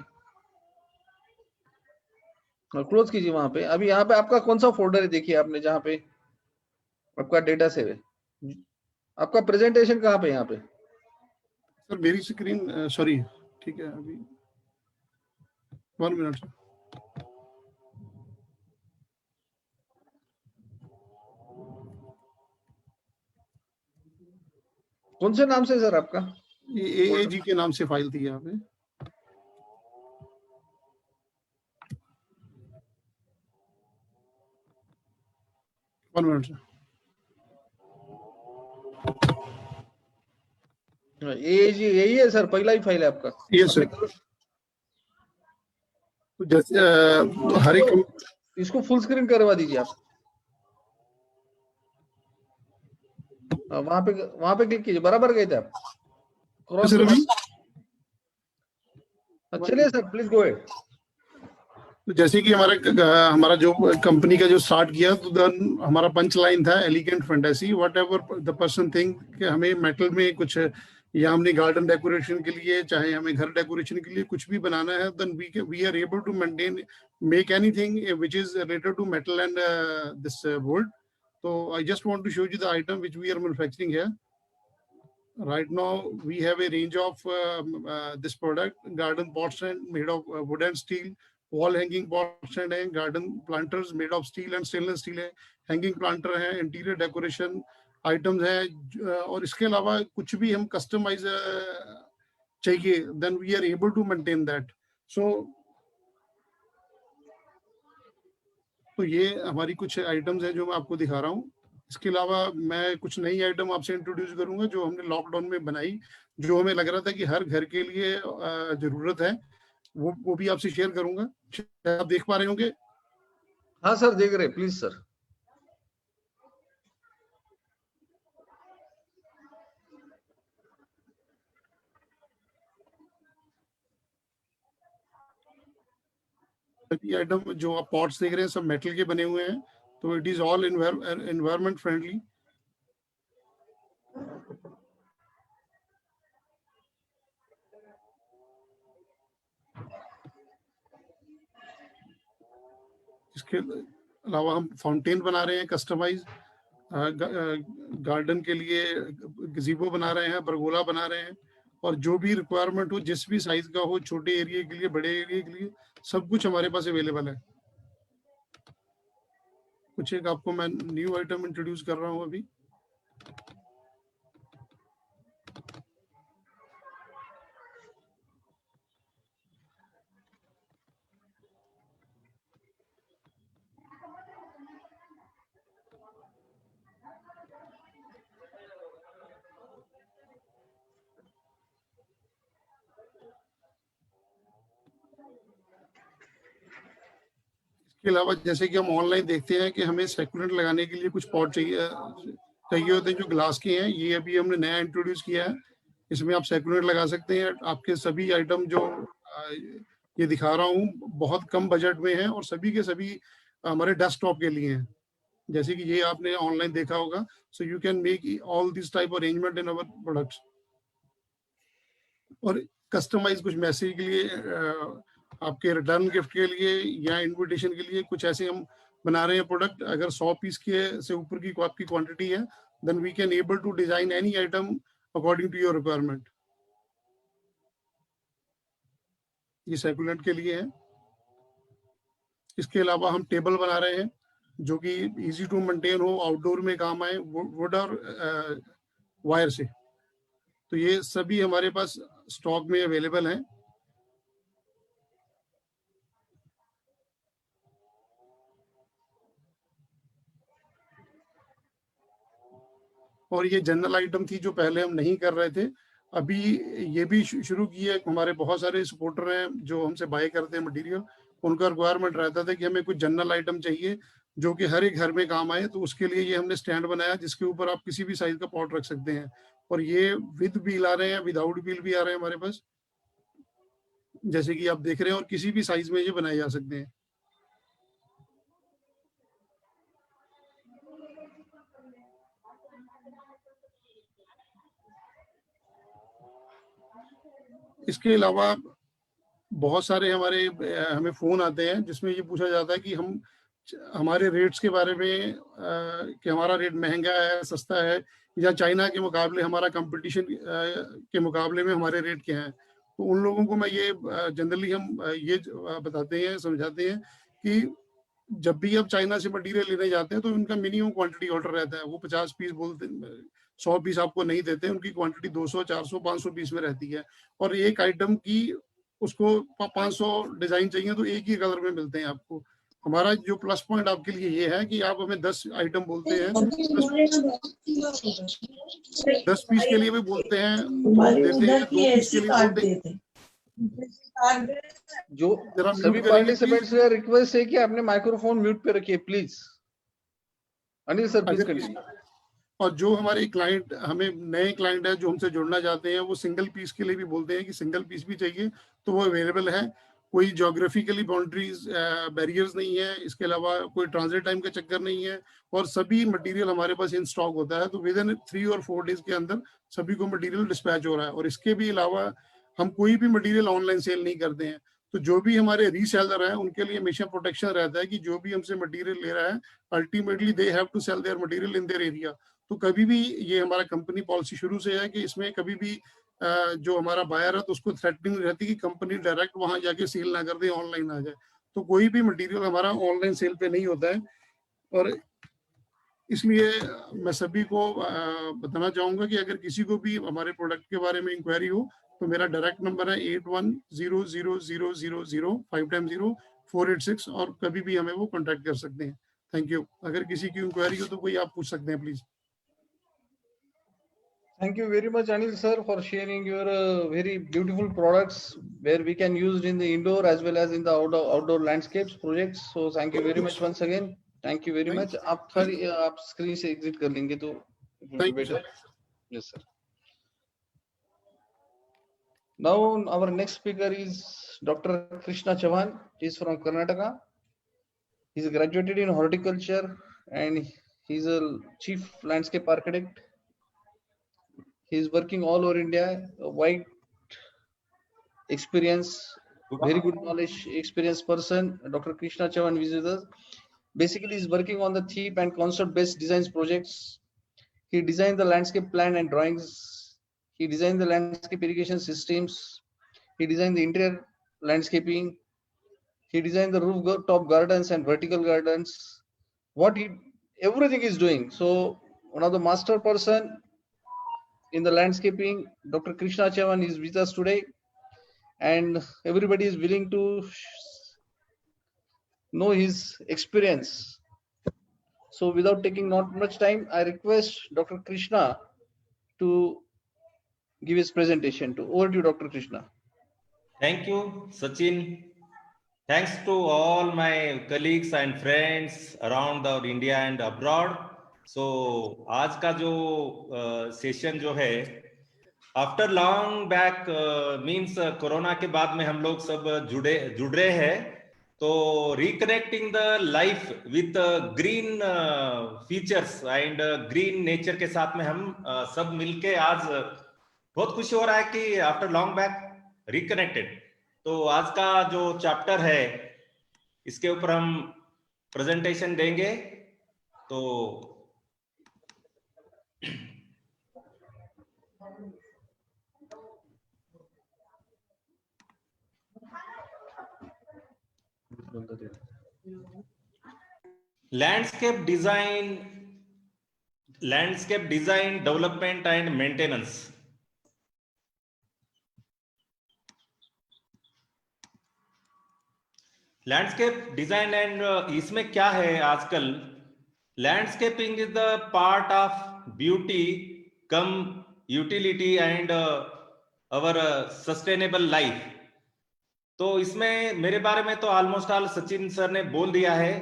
Speaker 3: क्लोज कीजिए वहां पे. अभी यहाँ पे आपका कौन सा फोल्डर है देखिए आपने, जहाँ पे आपका डेटा सेव है. आपका प्रेजेंटेशन कहाँ पे? यहाँ पे
Speaker 6: सर मेरी स्क्रीन, सॉरी. ठीक है, अभी 1 मिनट सर.
Speaker 3: कौन से नाम से सर आपका?
Speaker 6: ये AAG के नाम से फाइल थी यहाँ पे. One minute sir.
Speaker 3: AAG यही है सर, पहला ही फाइल है आपका?
Speaker 6: Yes sir. तो जैसे हर एक
Speaker 3: इसको फुल स्क्रीन करवा दीजिए आप. वहां पे क्लिक कीजिए. बराबर गए थे आप? चलिए सर, प्लीज गो अहेड.
Speaker 6: तो जैसे कि हमारा जो कंपनी का जो स्टार्ट किया, तो देन हमारा पंच लाइन था elegant fantasy, what ever the person think कि हमें मेटल में कुछ, या हमने गार्डन डेकोरेशन के लिए, चाहे हमें घर डेकोरेशन के लिए कुछ भी बनाना है, then we are able to maintain make anything which is related to metal and this wood. So I just want to show you the item which we are manufacturing here. Right now we have a range of this product: garden pot stand made of wood and steel, wall hanging pot stand है, garden planters made of steel and stainless steel है, hanging planter है, interior decoration items है, और इसके अलावा कुछ भी हम customize चाहिए, then we are able to maintain that. तो ये हमारी कुछ आइटम्स हैं जो मैं आपको दिखा रहा हूँ. इसके अलावा मैं कुछ नई आइटम आपसे इंट्रोड्यूस करूंगा जो हमने लॉकडाउन में बनाई, जो हमें लग रहा था कि हर घर के लिए जरूरत है, वो भी आपसे शेयर करूंगा. आप देख पा रहे होंगे?
Speaker 3: हाँ सर, देख रहे, प्लीज सर.
Speaker 6: सभी आइटम जो आप पॉट्स देख रहे हैं सब मेटल के बने हुए हैं, तो it is all environment friendly. इसके अलावा हम फाउंटेन बना रहे हैं कस्टमाइज, गार्डन के लिए गज़ीबो बना रहे हैं, बरगोला बना रहे हैं, और जो भी रिक्वायरमेंट हो, जिस भी साइज का हो, छोटे एरिया के लिए, बड़े एरिया के लिए, सब कुछ हमारे पास अवेलेबल है. कुछ एक आपको मैं न्यू आइटम इंट्रोड्यूस कर रहा हूँ अभी. इसके अलावा जैसे कि हम ऑनलाइन देखते हैं कि हमें सेकुलेंट लगाने के लिए कुछ पॉट चाहिए होते हैं जो ग्लास के हैं. ये अभी हमने नया इंट्रोड्यूस किया है. इसमें आप सेकुलेंट लगा सकते हैं. आपके सभी आइटम जो ये दिखा रहा हूँ बहुत कम बजट में है, और सभी के सभी हमारे डेस्कटॉप के लिए हैं. जैसे कि ये आपने ऑनलाइन देखा होगा. So you can make all this type arrangement in our products. और कस्टमाइज कुछ मैसेज के लिए, आपके रिटर्न गिफ्ट के लिए या इनविटेशन के लिए कुछ ऐसे हम बना रहे हैं प्रोडक्ट. अगर 100 पीस के से ऊपर की आपकी क्वांटिटी है, then we can able to design any item according to your requirement. ये सेकुलेंट के लिए है. इसके अलावा हम टेबल बना रहे हैं जो कि इजी टू मेंटेन हो, आउटडोर में काम आए, वुड और वायर से. तो ये सभी हमारे पास स्टॉक में अवेलेबल हैं. और ये जनरल आइटम थी जो पहले हम नहीं कर रहे थे. अभी ये भी शुरू की है. हमारे बहुत सारे सपोर्टर हैं जो हमसे बाय करते हैं मटेरियल. उनका रिक्वायरमेंट रहता था कि हमें कुछ जनरल आइटम चाहिए जो कि हर एक घर में काम आए. तो उसके लिए ये हमने स्टैंड बनाया जिसके ऊपर आप किसी भी साइज का पॉट रख सकते हैं. और ये विद व्हील आ रहे हैं, विदाउट व्हील भी आ रहे हैं हमारे पास, जैसे कि आप देख रहे हैं, और किसी भी साइज में ये बनाए जा सकते हैं. इसके अलावा बहुत सारे हमें फोन आते हैं जिसमें ये पूछा जाता है कि हमारे रेट्स के बारे में, कि हमारा रेट महंगा है, सस्ता है, या चाइना के मुकाबले, हमारा कंपटीशन के मुकाबले में हमारे रेट क्या हैं. तो उन लोगों को मैं ये जनरली हम ये बताते हैं, समझाते हैं कि जब भी आप चाइना से मटेरियल लेने जाते हैं तो उनका मिनिमम क्वांटिटी ऑर्डर रहता है. वो 50 पीस बोलते, 100 पीस आपको नहीं देते. उनकी क्वांटिटी 200, 400, 500 पीस में रहती है. और एक आइटम की उसको 500 डिजाइन चाहिए तो एक ही कलर में मिलते हैं आपको. हमारा जो प्लस पॉइंट आपके लिए ये है कि आप हमें 10 आइटम बोलते हैं, 10 पीस के लिए भी बोलते हैं, देते हैं, 2 पीस के लिए बोलते हैं.
Speaker 3: जो सभी पार्टिसिपेंट्स से रिक्वेस्ट है कि आपने माइक्रोफोन म्यूट पे रखिए please. Anil sir please continue.
Speaker 6: और जो हमारे क्लाइंट, हमें नए क्लाइंट है जो हमसे जुड़ना चाहते हैं, वो सिंगल पीस के लिए भी बोलते हैं कि सिंगल पीस भी चाहिए, तो वो अवेलेबल है. कोई ज्योग्राफिकली बाउंड्रीज बैरियर्स नहीं है, इसके अलावा कोई ट्रांजिट टाइम का चक्कर नहीं है, और सभी मटेरियल हमारे पास इन स्टॉक होता है। तो विद इन 3 और 4 डेज के अंदर सभी को मटेरियल डिस्पैच हो रहा है। और इसके भी अलावा हम कोई भी मटेरियल ऑनलाइन सेल नहीं करते हैं। तो जो भी हमारे रीसेलर हैं उनके लिए हमेशा प्रोटेक्शन रहता है कि जो भी हमसे मटेरियल ले रहा है ultimately they have to sell their material in their area. तो कभी भी ये हमारा कंपनी पॉलिसी शुरू से है कि इसमें कभी भी जो हमारा बायर है तो उसको थ्रेटनिंग रहती है कि कंपनी डायरेक्ट वहां जाके सेल ना कर दे, ऑनलाइन आ जाए। तो कोई भी मटेरियल हमारा ऑनलाइन सेल पे नहीं होता है। और इसलिए मैं सभी को बताना चाहूंगा कि अगर किसी को भी हमारे प्रोडक्ट के बारे में इंक्वायरी हो तो मेरा डायरेक्ट नंबर है 81000005 और कभी भी हमें वो कांटेक्ट कर सकते हैं। Thank you. अगर किसी की इंक्वायरी हो तो कोई आप पूछ सकते हैं please.
Speaker 3: Thank you very much, Anil sir, for sharing your very beautiful products where we can use in the indoor as well as in the outdoor landscapes projects. So thank you very much once again. Thank you very much. आप screen से exit कर लेंगे तो it will be better. Yes sir. Now our next speaker is Dr. Krishna Chavan. He is from Karnataka. He is graduated in horticulture and he is a chief landscape architect. He is working all over India, a wide experience, very good knowledge, experienced person. Dr. Krishna Chavan visits us. Basically, he is working on the theme and concept-based designs projects. He designed the landscape plan and drawings. He designed the landscape irrigation systems. He designed the interior landscaping. He designed the rooftop gardens and vertical gardens. Everything is doing. So one of the master person in the landscaping, Dr. Krishna Chavan is with us today, and everybody is willing to know his experience. So without taking not much time, I request Dr. Krishna to give his presentation. Over to you, Dr. Krishna.
Speaker 7: Thank you, Sachin. Thanks to all my colleagues and friends around India and abroad. So आज का जो session जो है after long back means corona के बाद में हम लोग सब जुड़ रहे हैं। तो reconnecting the life with green features and green nature के साथ में हम सब मिलके आज बहुत खुशी हो रहा है कि आफ्टर लॉन्ग बैक रिकनेक्टेड। तो आज का जो चैप्टर है इसके ऊपर हम प्रेजेंटेशन देंगे। तो landscape design development and maintenance. Landscape design and इसमें क्या है आजकल landscaping is the part of beauty come utility and our sustainable life. तो इसमें मेरे बारे में तो ऑलमोस्ट ऑल सचिन सर ने बोल दिया है,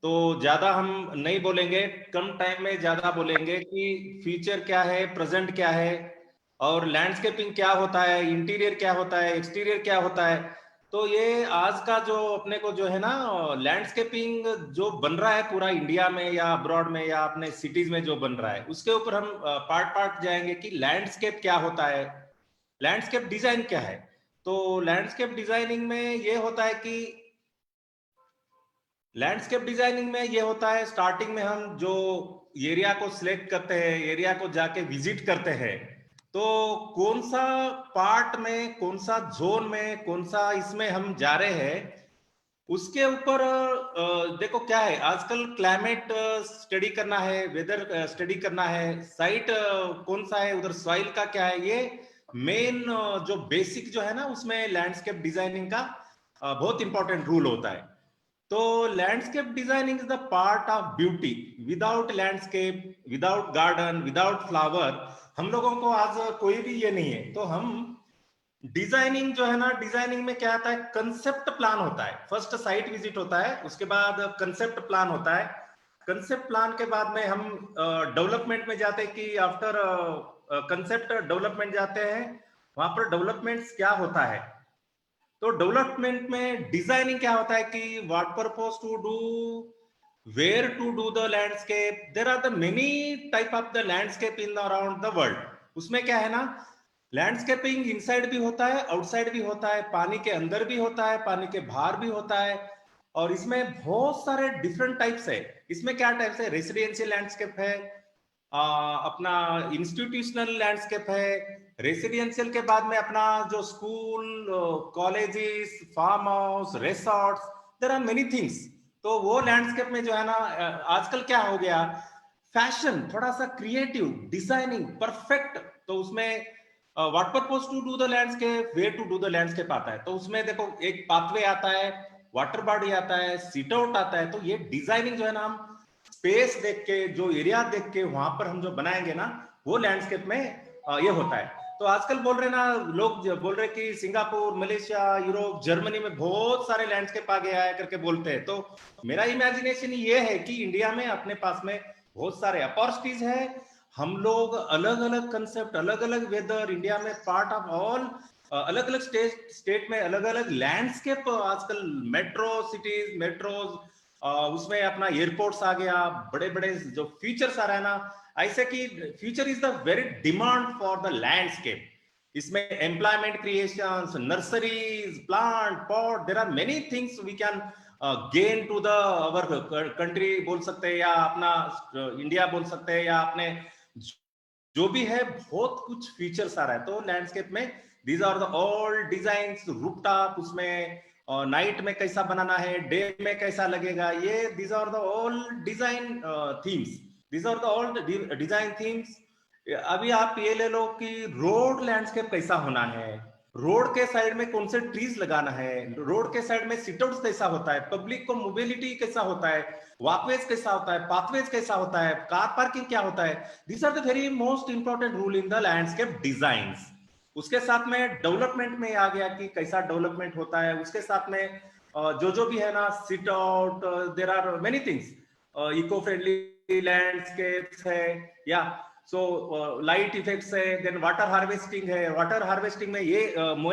Speaker 7: तो ज्यादा हम नहीं बोलेंगे, कम टाइम में ज्यादा बोलेंगे कि फीचर क्या है, प्रेजेंट क्या है और लैंडस्केपिंग क्या होता है, इंटीरियर क्या होता है, एक्सटीरियर क्या होता है। तो ये आज का जो अपने को जो है ना लैंडस्केपिंग जो बन रहा है पूरा इंडिया में या अब्रॉड में या अपने सिटीज में जो बन रहा है उसके ऊपर हम पार्ट जाएंगे कि लैंडस्केप क्या होता है, लैंडस्केप डिजाइन क्या है। तो लैंडस्केप डिजाइनिंग में ये होता है कि स्टार्टिंग में हम जो एरिया को सिलेक्ट करते हैं, एरिया को जाके विजिट करते हैं, तो कौन सा पार्ट में, कौन सा जोन में, कौन सा इसमें हम जा रहे हैं उसके ऊपर देखो क्या है आजकल क्लाइमेट स्टडी करना है, वेदर स्टडी करना है, साइट कौन सा है, उधर सॉइल का क्या है, ये मेन जो बेसिक जो है ना उसमें लैंडस्केप डिजाइनिंग का बहुत इंपॉर्टेंट रूल होता है। तो landscape designing is the part of beauty. Without landscape, without garden, without flower हम लोगों को आज कोई भी ये नहीं है। तो हम डिजाइनिंग जो है ना, डिजाइनिंग में क्या आता है, कंसेप्ट प्लान होता है, फर्स्ट साइट विजिट होता है, उसके बाद कंसेप्ट प्लान होता है, कंसेप्ट प्लान के बाद में हम डेवलपमेंट में जाते हैं कि आफ्टर कंसेप्ट डेवलपमेंट जाते हैं, वहां पर डेवलपमेंट्स क्या होता है, तो डेवलपमेंट में डिजाइनिंग क्या होता है कि what purpose to do, where to do the landscape, there are the many type of the landscape in around the world. उसमें क्या है ना, लैंडस्केपिंग इनसाइड भी होता है, आउटसाइड भी होता है, पानी के अंदर भी होता है, पानी के बाहर भी होता है, और इसमें बहुत सारे डिफरेंट टाइप्स है। इसमें क्या टाइप्स है, रेसिडेंशियल लैंडस्केप है, अपना इंस्टीट्यूशनल लैंडस्केप है, रेसिडेंशियल के बाद में अपना जो school, colleges, farm house, resorts, there are many things. तो वो लैंडस्केप में जो है ना, आजकल क्या हो गया, फैशन, थोड़ा सा क्रिएटिव डिजाइनिंग परफेक्ट, तो उसमें what purpose to do the landscape, where to do the landscape आता है। तो उसमें देखो एक पाथवे आता है, वाटर बॉडी आता है, सीट आउट आता है। तो ये डिजाइनिंग जो है ना, हम स्पेस देख के, जो एरिया देख के वहां पर हम जो बनाएंगे ना, वो लैंडस्केप में ये होता है। तो आजकल बोल रहे ना लोग, बोल रहे कि सिंगापुर, मलेशिया, यूरोप, जर्मनी में बहुत सारे लैंडस्केप आ गया है करके बोलते हैं। तो मेरा इमेजिनेशन ये है कि इंडिया में अपने पास में बहुत सारे अपॉर्चुनिटीज है। हम लोग अलग अलग कंसेप्ट, अलग अलग वेदर, इंडिया में पार्ट ऑफ ऑल अलग अलग स्टेट में अलग अलग लैंडस्केप, आजकल मेट्रो सिटीज, मेट्रोज, उसमें अपना एयरपोर्ट्स आ गया, बड़े बड़े जो फीचर्स आ रहा है ना, ऐसे कि future is the very demand for the landscape. इसमें employment creations, nurseries, plant, pot, there are many things we can gain to the our country बोल सकते हैं, या अपना इंडिया बोल सकते हैं, या अपने जो भी है, बहुत कुछ फीचर्स आ रहा है। तो लैंडस्केप में these are the all designs, rooftop, उसमें नाइट में कैसा बनाना है, डे में कैसा लगेगा, ये these are the all design themes, these are the all design themes. अभी आप ये ले लो कि रोड लैंडस्केप कैसा होना है, रोड के साइड में कौन से ट्रीज लगाना है, रोड के साइड में सिटआउट्स कैसा होता है, पब्लिक को मोबिलिटी कैसा होता है, वॉकवेज कैसा होता है, पाथवेज कैसा होता है, कार पार्किंग क्या होता है। These are the very most important rule in the landscape designs. उसके साथ में डेवलपमेंट में आ गया कि कैसा डेवलपमेंट होता है, उसके साथ में जो भी है ना, sit out, there are many things, eco friendly landscapes है, या सो लाइट इफेक्ट्स है, देन वाटर हार्वेस्टिंग है। वाटर हार्वेस्टिंग में ये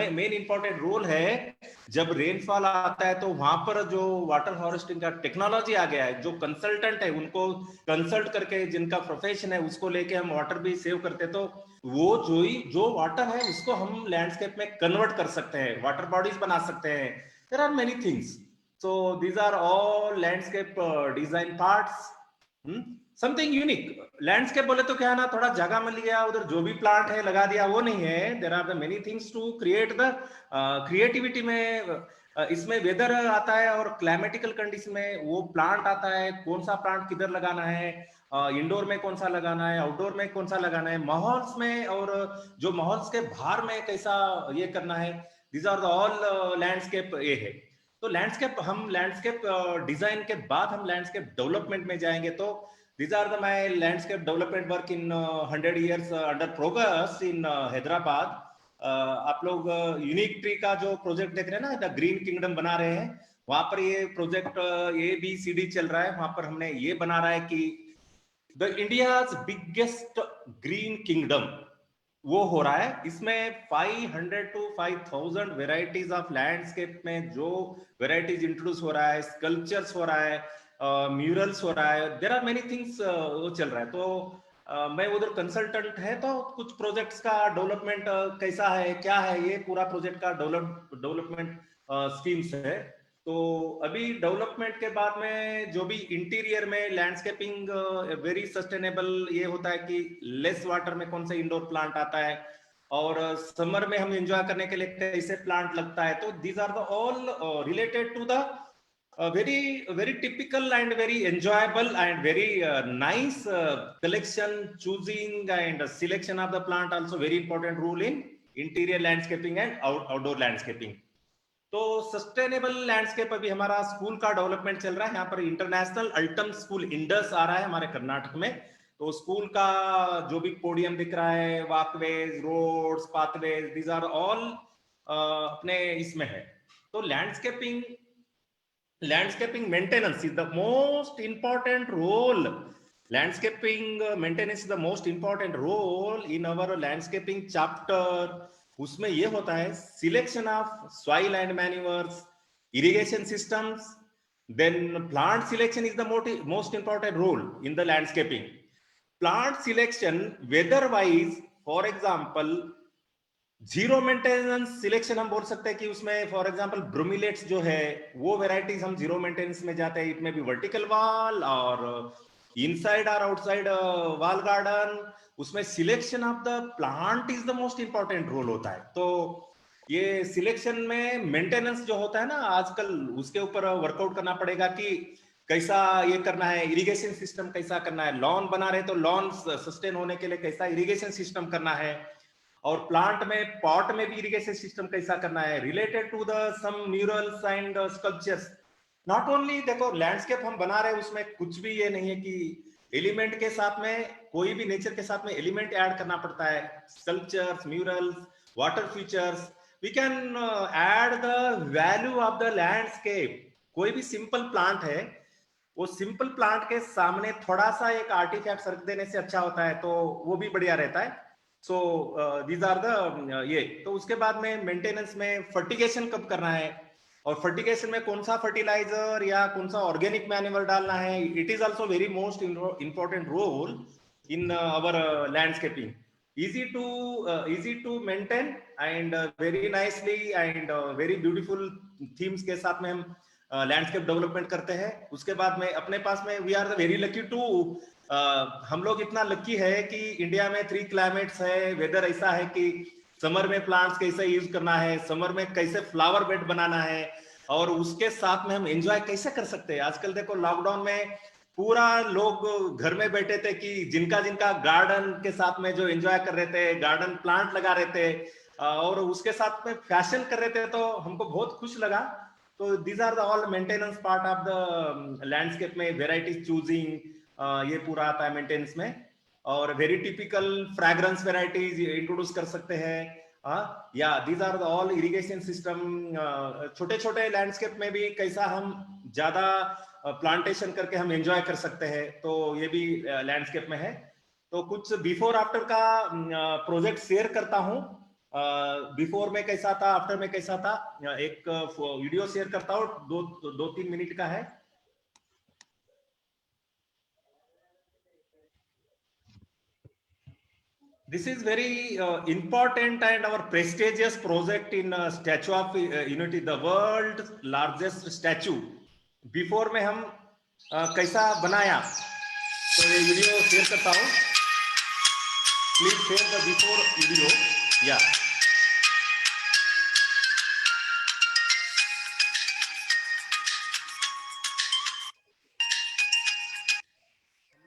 Speaker 7: मेन इंपॉर्टेंट रोल है। जब रेनफॉल आता है तो वहां पर जो वाटर हार्वेस्टिंग का टेक्नोलॉजी आ गया है, जो कंसल्टेंट है उनको कंसल्ट करके, जिनका प्रोफेशन है, उसको लेके हम वाटर भी सेव करते हैं। तो वो जो वाटर है उसको हम लैंडस्केप में कन्वर्ट कर सकते हैं, वाटर बॉडीज बना सकते हैं। There are many things. So these are all landscape design parts. Something unique. Landscape बोले तो क्या है ना, थोड़ा जगह मिल गया, उधर जो भी प्लांट है लगा दिया, वो नहीं है। There are the many things to create the creativity में। इसमें वेदर आता है और क्लाइमेटिकल कंडीशन में वो प्लांट आता है, कौन सा प्लांट किधर लगाना है, इंडोर में कौन सा लगाना है, आउटडोर में कौन सा लगाना है, माहौल्स में, और जो माहौल्स के बाहर में कैसा ये करना है। These are the all landscape ये है। तो लैंडस्केप, हम लैंडस्केप डिजाइन के बाद हम लैंडस्केप डेवलपमेंट में जाएंगे। तो these are the my landscape development work in 100 years under progress in Hyderabad. आप लोग यूनिक ट्री का जो प्रोजेक्ट देख रहे हैं ना, द ग्रीन किंगडम बना रहे हैं, वहां पर ये प्रोजेक्ट ABCD चल रहा है। वहां पर हमने ये बना रहा है कि the India's biggest green kingdom वो हो रहा है। इसमें 500 to 5000 वेराइटीज ऑफ लैंडस्केप में जो वेराइटीज इंट्रोड्यूस हो रहा है, स्कल्पचर्स हो रहा है, म्यूरल्स हो रहा है, देयर आर मेनी थिंग्स वो चल रहा है। तो मैं उधर कंसल्टेंट है, तो कुछ प्रोजेक्ट्स का डेवलपमेंट कैसा है, क्या है, ये पूरा प्रोजेक्ट का डेवलपमेंट स्कीम्स है। तो अभी डेवलपमेंट के बाद में जो भी इंटीरियर में लैंडस्केपिंग वेरी सस्टेनेबल ये होता है कि लेस वाटर में कौन सा इंडोर प्लांट आता है, और समर में हम एंजॉय करने के लिए कैसे प्लांट लगता है। तो these are the all related to the very typical and very enjoyable and very nice collection, choosing and selection of the plant also very important rule in interior landscaping and outdoor landscaping। तो sustainable landscape अभी हमारा school का development चल रहा है। यहाँ पर international अल्टम school Indus आ रहा है हमारे कर्नाटक में। तो स्कूल का जो भी पोडियम दिख रहा है, walkways, roads, pathways, these are all अपने इसमें है। तो landscaping maintenance is the most important role. Landscaping maintenance is the most important role in our landscaping chapter. उसमें ये होता है selection of soil and manures, irrigation systems, then plant selection is the most important role in the landscaping. Plant selection weather wise, for example zero maintenance selection हम बोल सकते हैं कि उसमें फॉर एग्जांपल ब्रोमिलेट्स जो है वो वेराइटीज हम जीरो मेंटेनेंस में जाते हैं. इट में भी वर्टिकल वॉल और इनसाइड और आउटसाइड वॉल गार्डन. उसमें selection of the plant is the most important role होता है. तो ये सिलेक्शन में मेंटेनेंस जो होता है ना आजकल, उसके ऊपर वर्कआउट करना पड़ेगा कि कैसा ये करना है, इरिगेशन सिस्टम कैसा करना है. लॉन बना रहे तो लॉन सस्टेन होने के लिए कैसा इरिगेशन सिस्टम करना है, और प्लांट में पॉट में भी इरिगेशन सिस्टम कैसा करना है related to the some murals and sculptures. Not only देखो लैंडस्केप हम बना रहे हैं उसमें कुछ भी ये नहीं है कि एलिमेंट के साथ में कोई भी नेचर के साथ में एलिमेंट ऐड करना पड़ता है. Sculptures, murals, water features, we can add the value of the landscape. कोई भी सिंपल प्लांट है, वो सिंपल प्लांट के सामने थोड़ा सा एक आर्टिफैक्ट रख देने से अच्छा होता है, तो वो भी बढ़िया रहता है. सो दीज आर द ये. तो उसके बाद में मेंटेनेंस में फर्टिगेशन कब करना है, और फर्टिगेशन में कौन सा फर्टिलाइजर या कौन सा ऑर्गेनिक मैन्यूअर डालना है, it is also very most important role in our landscaping. easy to maintain and very nicely and very beautiful themes के साथ में हम लैंडस्केप डेवलपमेंट करते हैं. उसके बाद में अपने पास में we are very lucky to, हम लोग इतना लकी है कि इंडिया में 3 क्लाइमेट्स है. वेदर ऐसा है कि समर में प्लांट्स कैसे यूज करना है, समर में कैसे फ्लावर बेड बनाना है, और उसके साथ में हम एंजॉय कैसे कर सकते हैं. आजकल देखो लॉकडाउन में पूरा लोग घर में बैठे थे कि जिनका जिनका गार्डन के साथ में जो एंजॉय कर रहे थे, गार्डन प्लांट लगा रहे थे और उसके साथ में फैशन कर रहे थे, तो हमको बहुत खुश लगा. तो these are the all maintenance part of the landscape में. वेराइटीज चूजिंग ये पूरा आता है मेंटेनेंस में. और very typical fragrance varieties introduce कर सकते हैं. या these are the all irrigation system. छोटे छोटे लैंडस्केप में भी कैसा हम ज्यादा प्लांटेशन करके हम एंजॉय कर सकते हैं, तो ये भी लैंडस्केप में है. तो कुछ बिफोर आफ्टर का प्रोजेक्ट शेयर करता हूँ. बिफोर में कैसा था, आफ्टर में कैसा था, एक वीडियो शेयर करता हूँ. 2-3 मिनट का है. This is very important and our prestigious project in Statue of Unity, the world's largest statue. Before में हम कैसा बनाया, तो ये वीडियो शेयर करता हूँ. Please share the before video. Yeah.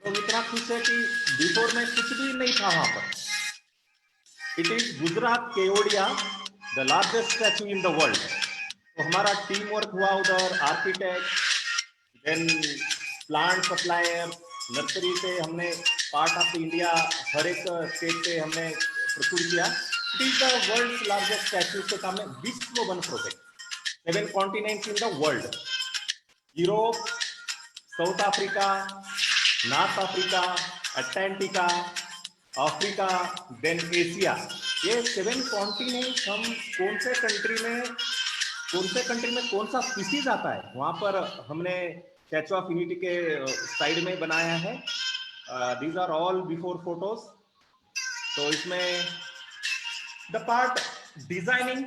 Speaker 7: तो इतना खुश है कि बिफोर में कुछ भी नहीं था वहां पर. It is Gujarat Keodia, the largest statue in the world. तो हमारा टीम वर्क हुआ उधर, architect, then plant supplier, nursery से हमने पार्ट ऑफ इंडिया हर एक स्टेट से हमने प्रचुर किया. It is the world largest statue के सामने Vishwa Van project. 7 continents in the world, Europe, South Africa, North Africa, Atlantica, Africa, then Asia. ये 7 कॉन्टिनेंट हम कौन से कंट्री में कौन सा स्पीसीज आता है वहां पर हमने स्टैचू ऑफ यूनिटी के साइड में बनाया है. These are all before photos. तो इसमें the part designing,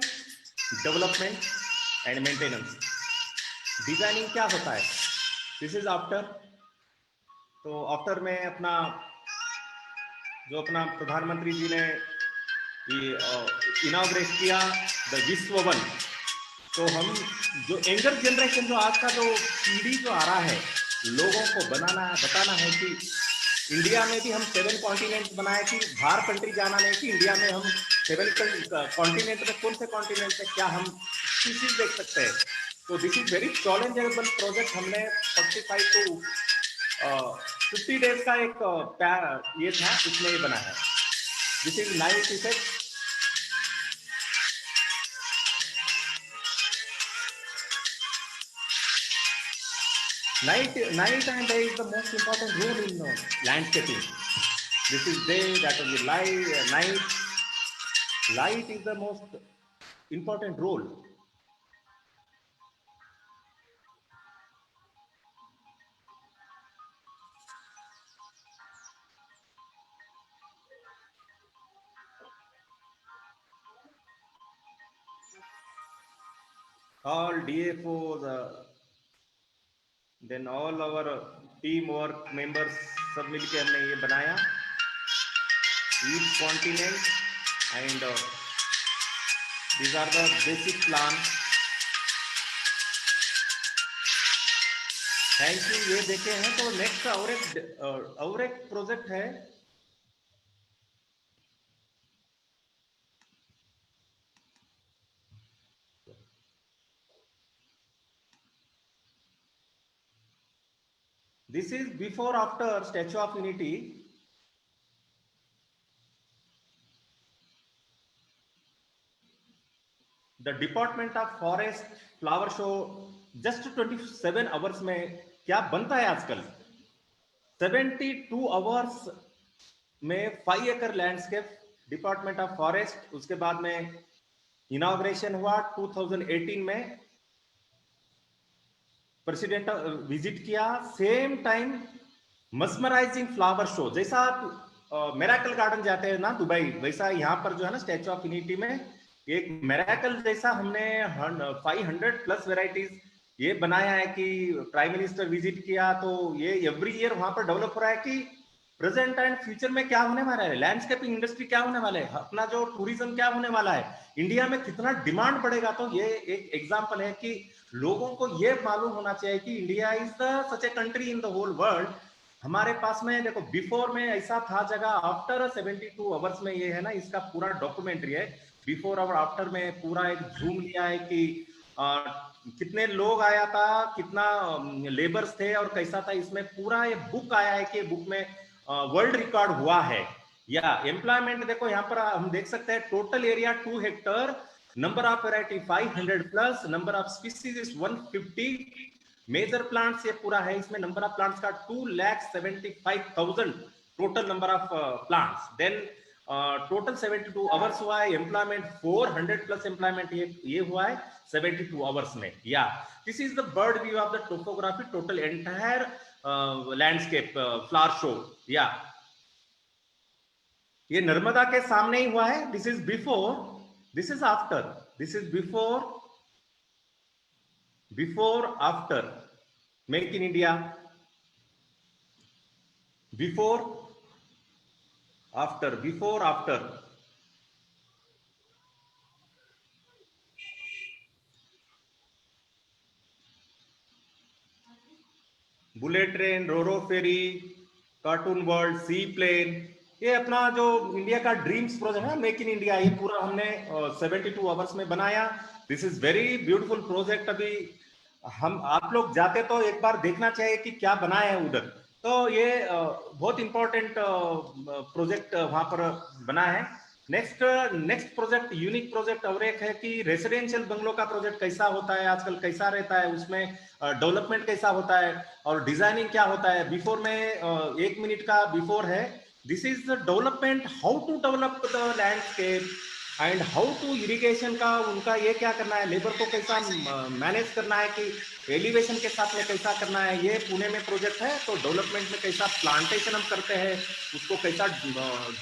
Speaker 7: development and maintenance. Designing क्या होता है, दिस इज आफ्टर. तो आफ्टर में अपना जो अपना प्रधानमंत्री जी ने इनॉग्रेट किया द विश्व वन. तो हम जो यंगर जनरेशन, जो आज का जो पीढ़ी जो आ रहा है, लोगों को बताना है कि इंडिया में भी हम 7 कॉन्टिनेंट बनाए, कि बाहर कंट्री जाना नहीं कि इंडिया में हम 7 कॉन्टिनेंट में कौन से कॉन्टिनेंट में क्या हम स्पीशीज देख सकते हैं. तो this is very challengeable project. हमने 45 to 50 डेज का एक ये था, इसमें ये बना है. This is night effect. Night and day is the most important role in landscaping. This is day, that will be night. light is the most important role. All DFOs, then all our teamwork members सब मिलके हमने ये बनाया, each continent, and these are the basic plans. Thank you. ये देखे हैं तो next और एक प्रोजेक्ट है, this is before after Statue of Unity. The Department of Forest Flower Show just 27 hours में क्या बनता है आजकल, 72 hours में 5 एकड़ लैंडस्केप डिपार्टमेंट ऑफ फॉरेस्ट। उसके बाद में इनॉग्रेशन हुआ 2018 में, प्रेसिडेंट विजिट किया, सेम टाइम मस्मराइजिंग फ्लावर शो। जैसा आप मिरेकल गार्डन जाते हैं ना दुबई, वैसा यहाँ पर जो है ना स्टैच्यू ऑफ यूनिटी में एक मिरेकल जैसा हमने 500 प्लस वेराइटीज ये बनाया है कि प्राइम मिनिस्टर विजिट किया तो ये एवरी ईयर वहां पर डेवलप हो रहा है कि प्रेजेंट एंड फ्यूचर में क्या होने वाला है, लैंडस्केपिंग इंडस्ट्री क्या होने वाला है, अपना जो टूरिज्म क्या होने वाला है, इंडिया में कितना डिमांड बढ़ेगा। तो ये एक एग्जांपल है कि लोगों को ये मालूम होना चाहिए कि India is the such a country in the whole world. हमारे पास में देखो बिफोर में ऐसा था जगह, आफ्टर 72 आवर्स में ये है ना इसका पूरा डॉक्यूमेंट्री है, बिफोर और आफ्टर में पूरा एक जूम लिया है कि कितने लोग आया था, कितना लेबर्स थे और कैसा था। इसमें पूरा ये बुक आया है कि बुक में वर्ल्ड रिकॉर्ड हुआ है। या एम्प्लॉयमेंट देखो यहाँ पर हम देख सकते हैं, total area 2 hectare, number of variety 500 plus, number of species is 150, major plants ये पूरा है, इसमें नंबर ऑफ प्लांट्स का 2,75,000 total number of plants. Then total 72 hours हुआ है, एम्प्लॉयमेंट 400 प्लस एम्प्लॉयमेंट ये हुआ है 72 आवर्स में। या this is the bird view of the topography, total entire landscape flower show. या ये नर्मदा के सामने ही हुआ है, this is before, this is after, this is before after Make in India, before after, before after. Bullet train, roro ferry, cartoon world, sea plane, ये अपना जो इंडिया का ड्रीम्स प्रोजेक्ट है मेक इन इंडिया, ये पूरा हमने 72 hours में बनाया। This is very beautiful project. अभी हम आप लोग जाते तो एक बार देखना चाहिए कि क्या बनाया है उधर। तो ये बहुत इंपॉर्टेंट प्रोजेक्ट वहां पर बना है। नेक्स्ट प्रोजेक्ट, यूनिक प्रोजेक्ट और एक है कि रेसिडेंशियल बंगलों का प्रोजेक्ट कैसा होता है आजकल, कैसा रहता है, उसमें डेवलपमेंट कैसा होता है और डिजाइनिंग क्या होता है। बिफोर में 1 मिनट का बिफोर है, this is the development, how to develop the landscape and how to irrigation का उनका ये क्या करना है, लेबर को कैसा मैनेज करना है कि एलिवेशन के साथ में कैसा करना है। ये पुणे में प्रोजेक्ट है, तो डेवलपमेंट में कैसा प्लांटेशन हम करते हैं, उसको कैसा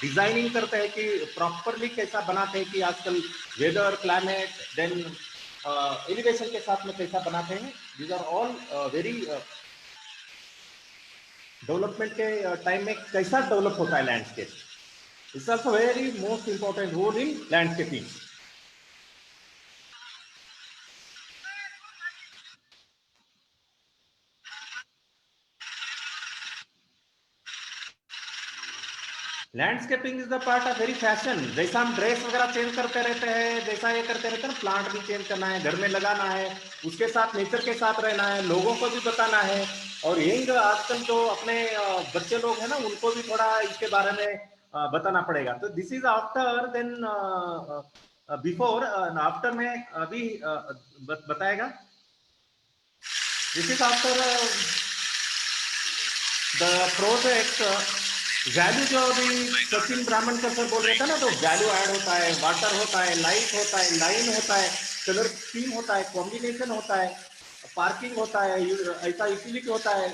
Speaker 7: डिजाइनिंग करते हैं कि प्रॉपरली कैसा बनाते हैं कि आजकल वेदर क्लाइमेट, देन एलिवेशन के साथ में कैसा बनाते हैं। These are all very development के टाइम में कैसा डेवलप होता है landscape. It's also very most important role in landscaping. Landscaping is the part of very fashion. जैसा हम ड्रेस वगैरह चेंज करते रहते हैं, जैसा ये करते रहते हैं ना, प्लांट भी चेंज करना है, घर में लगाना है, उसके साथ नेचर के साथ रहना है, लोगों को भी बताना है। और यंग आजकल जो अपने बच्चे लोग हैं ना, उनको भी थोड़ा इसके बारे में बताना पड़ेगा। तो this is after, then before, after में अभी बताएगा। This is after the project value जो अभी सचिन ब्राह्मणकर सर बोल रहे थे ना, तो वैल्यू ऐड होता है, वाटर होता है, लाइट होता है, लाइन होता है, कलर स्कीम होता है, कॉम्बिनेशन होता है, पार्किंग होता है, ऐसा यूटिलिटी होता है.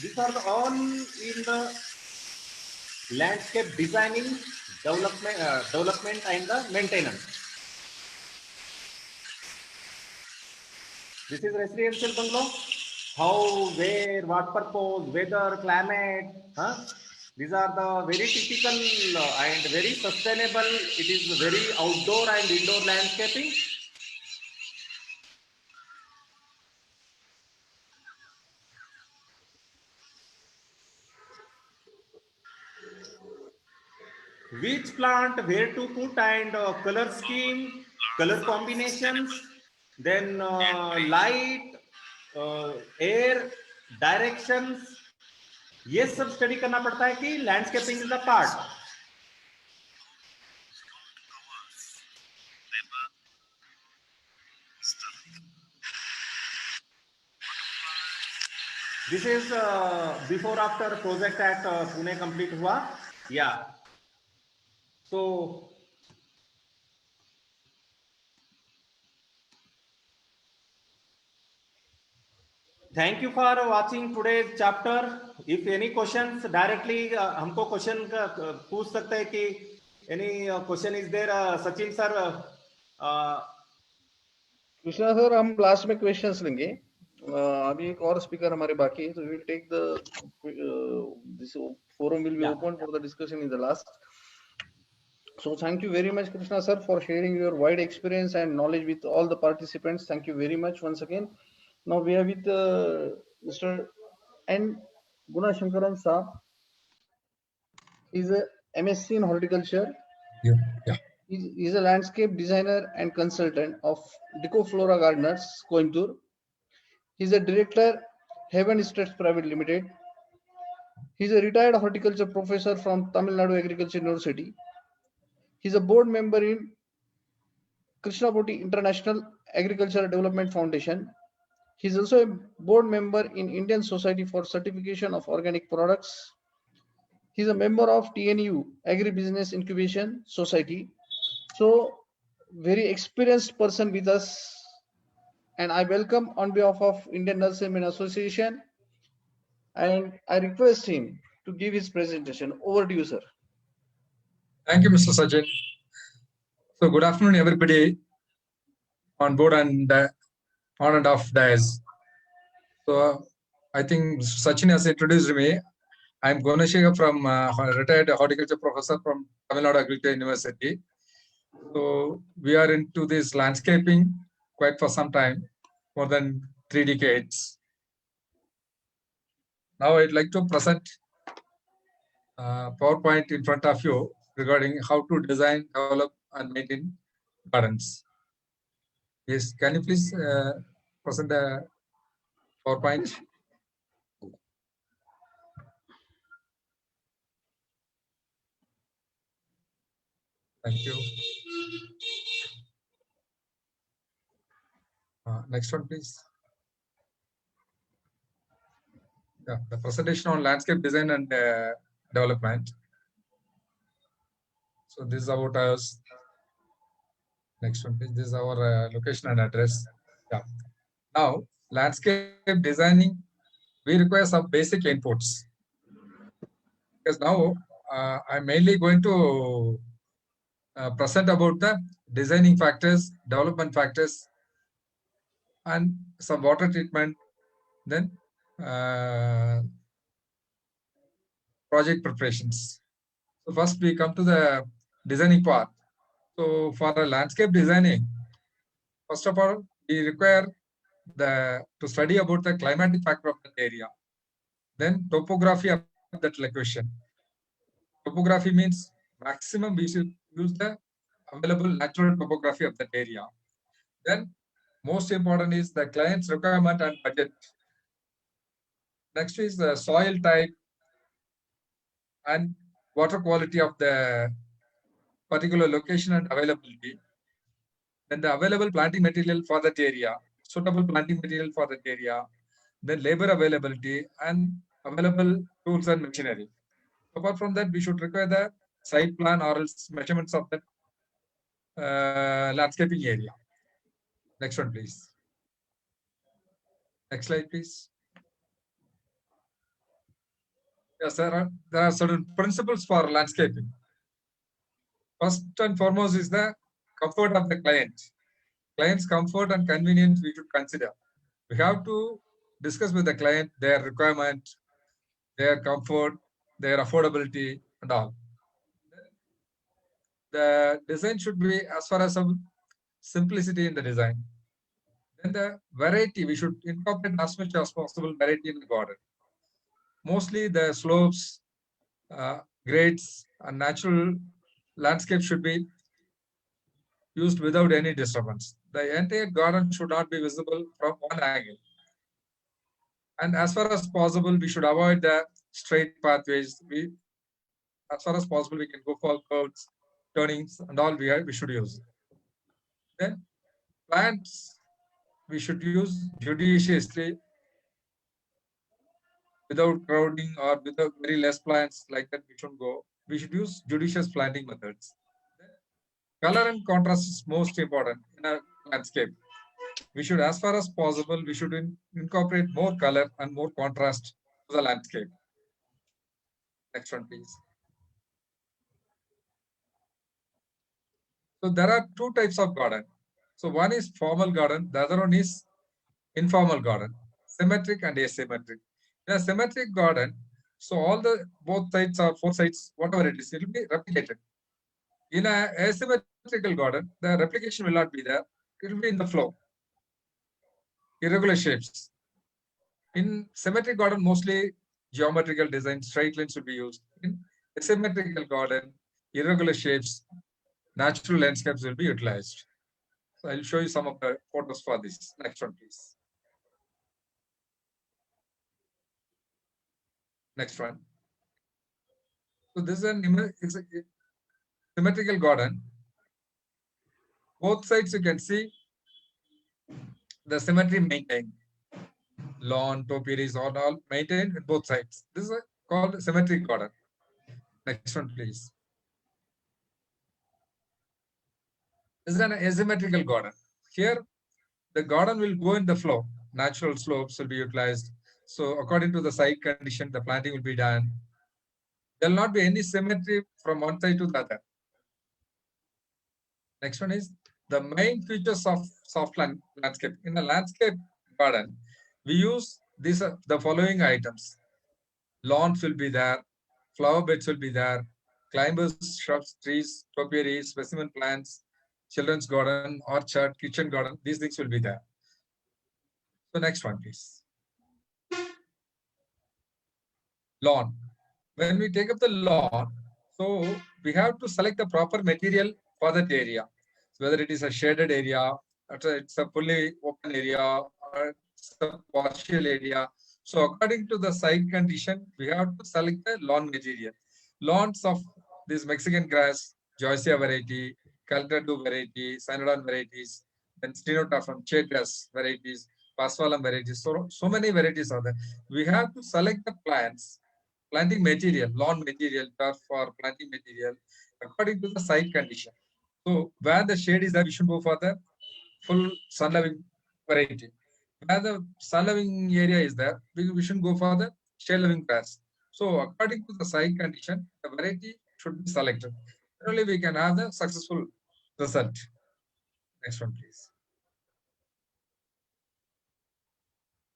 Speaker 7: This are all in the landscape designing, development and the maintenance. This is residential bungalow. How, where, what purpose, weather, climate. These are the very typical and very sustainable. It is very outdoor and indoor landscaping. Which plant, where to put, and color scheme, color combinations, then light, air, directions. ये सब study करना पड़ता है कि landscaping is the part. This is before after project at Pune complete हुआ. या so thank you for watching today's chapter. If any questions directly हमको question पूछ सकते हैं कि any question is there. Sachin sir,
Speaker 3: Krishna sir, हम लास्ट में क्वेश्चंस लेंगे. अभी एक और स्पीकर हमारे बाकी है, तो we will take the this forum will be open for the discussion in the last. So thank you very much, Krishna sir, for sharing your wide experience and knowledge with all the participants. Thank you very much once again. Now we are with Mr. N.GUNASEKARAN sir. He's a MSc in horticulture.
Speaker 8: Yeah.
Speaker 3: He's a landscape designer and consultant of DECOFLORA Gardeners, Coimbatore. He's a director, Heaven Estates Private Limited. He's a retired horticulture professor from Tamil Nadu Agriculture University. He's a board member in Krishna International Agricultural Development Foundation. He's also a board member in Indian Society for Certification of Organic Products. He's a member of TNU Agribusiness Incubation Society. So very experienced person with us, and I welcome on behalf of Indian Nurserymen Association, and I request him to give his presentation. Over to you, sir.
Speaker 8: Thank you, Mr. Sachin. So good afternoon, everybody on board and on and off dais. So I think Sachin has introduced me. I'm Gunasekaran from retired horticulture professor from Tamil Nadu Agriculture University. So we are into this landscaping quite for some time, more than 3 decades. Now I'd like to present PowerPoint in front of you regarding how to design, develop, and maintain gardens. Yes, can you please present the PowerPoint? Thank you. Next one, please. Yeah, the presentation on landscape design and development. So this is about us. Next one, please. This is our location and address. Yeah. Now, landscape designing, we require some basic inputs. Because now I'm mainly going to present about the designing factors, development factors, and some water treatment, then project preparations. So first we come to the designing part. So for a landscape designing, first of all, we require to study about the climatic factor of that area. Then topography of that location. Topography means maximum we should use the available natural topography of that area. Then most important is the client's requirement and budget. Next is the soil type and water quality of the particular location and availability. Then the available planting material for that area, suitable planting material for that area, then labor availability and available tools and machinery. So Apart from that, we should require the site plan or else measurements of the landscaping area. Next one, please. Next slide, please. Yes, there are certain principles for landscaping. First and foremost is the comfort of the client. Client's comfort and convenience we should consider. We have to discuss with the client their requirement, their comfort, their affordability, and all. The design should be as far as some simplicity in the design. Then the variety, we should incorporate as much as possible variety in the garden. Mostly the slopes, grades, and natural landscape should be used without any disturbance. The entire garden should not be visible from one angle. And as far as possible, we should avoid the straight pathways. As far as possible, we can go for curves, turnings, and all we should use. Then plants, we should use judiciously without crowding or without very less plants like that. We shouldn't go. We should use judicious planting methods. Color and contrast is most important in a landscape. We should, as far as possible, we should incorporate more color and more contrast to the landscape. Next one, please. So there are two types of garden. So one is formal garden, the other one is informal garden, symmetric and asymmetric. In a symmetric garden, so all the both sides or four sides, whatever it is, it will be replicated. In a asymmetrical garden, the replication will not be there. It will be in the flow. Irregular shapes. In symmetric garden, mostly geometrical design, straight lines will be used. In asymmetrical garden, irregular shapes, natural landscapes will be utilized. So I'll show you some of the photos for this. Next one, please. Next one. So this is a symmetrical garden. Both sides you can see the symmetry maintained. Lawn, topiaries, all maintained at both sides. This is called symmetric garden. Next one, please. This is an asymmetrical garden. Here, the garden will go in the flow. Natural slopes will be utilized. So according to the site condition, the planting will be done. There will not be any symmetry from one side to the other. Next one is the main features of soft landscape. In the landscape garden, we use the following items. Lawns will be there, flower beds will be there, climbers, shrubs, trees, topiaries, specimen plants, children's garden, orchard, kitchen garden, these things will be there. So next one, please. Lawn. When we take up the lawn, so we have to select the proper material for that area. So whether it is a shaded area, it's a fully open area, or it's a partial area. So according to the site condition, we have to select the lawn material. Lawns of this Mexican grass, Joycia variety, Caltradu variety, Synodon varieties, and Stenotaphyrum, Chagas varieties, Paspalum varieties. So many varieties are there. We have to select the plants, planting material, lawn material, turf for planting material, according to the site condition. So where the shade is there, we should go for the full sun-loving variety. Where the sun-loving area is there, we should go for the shade-loving grass. So according to the site condition, the variety should be selected. Only we can have the successful result. Next one, please.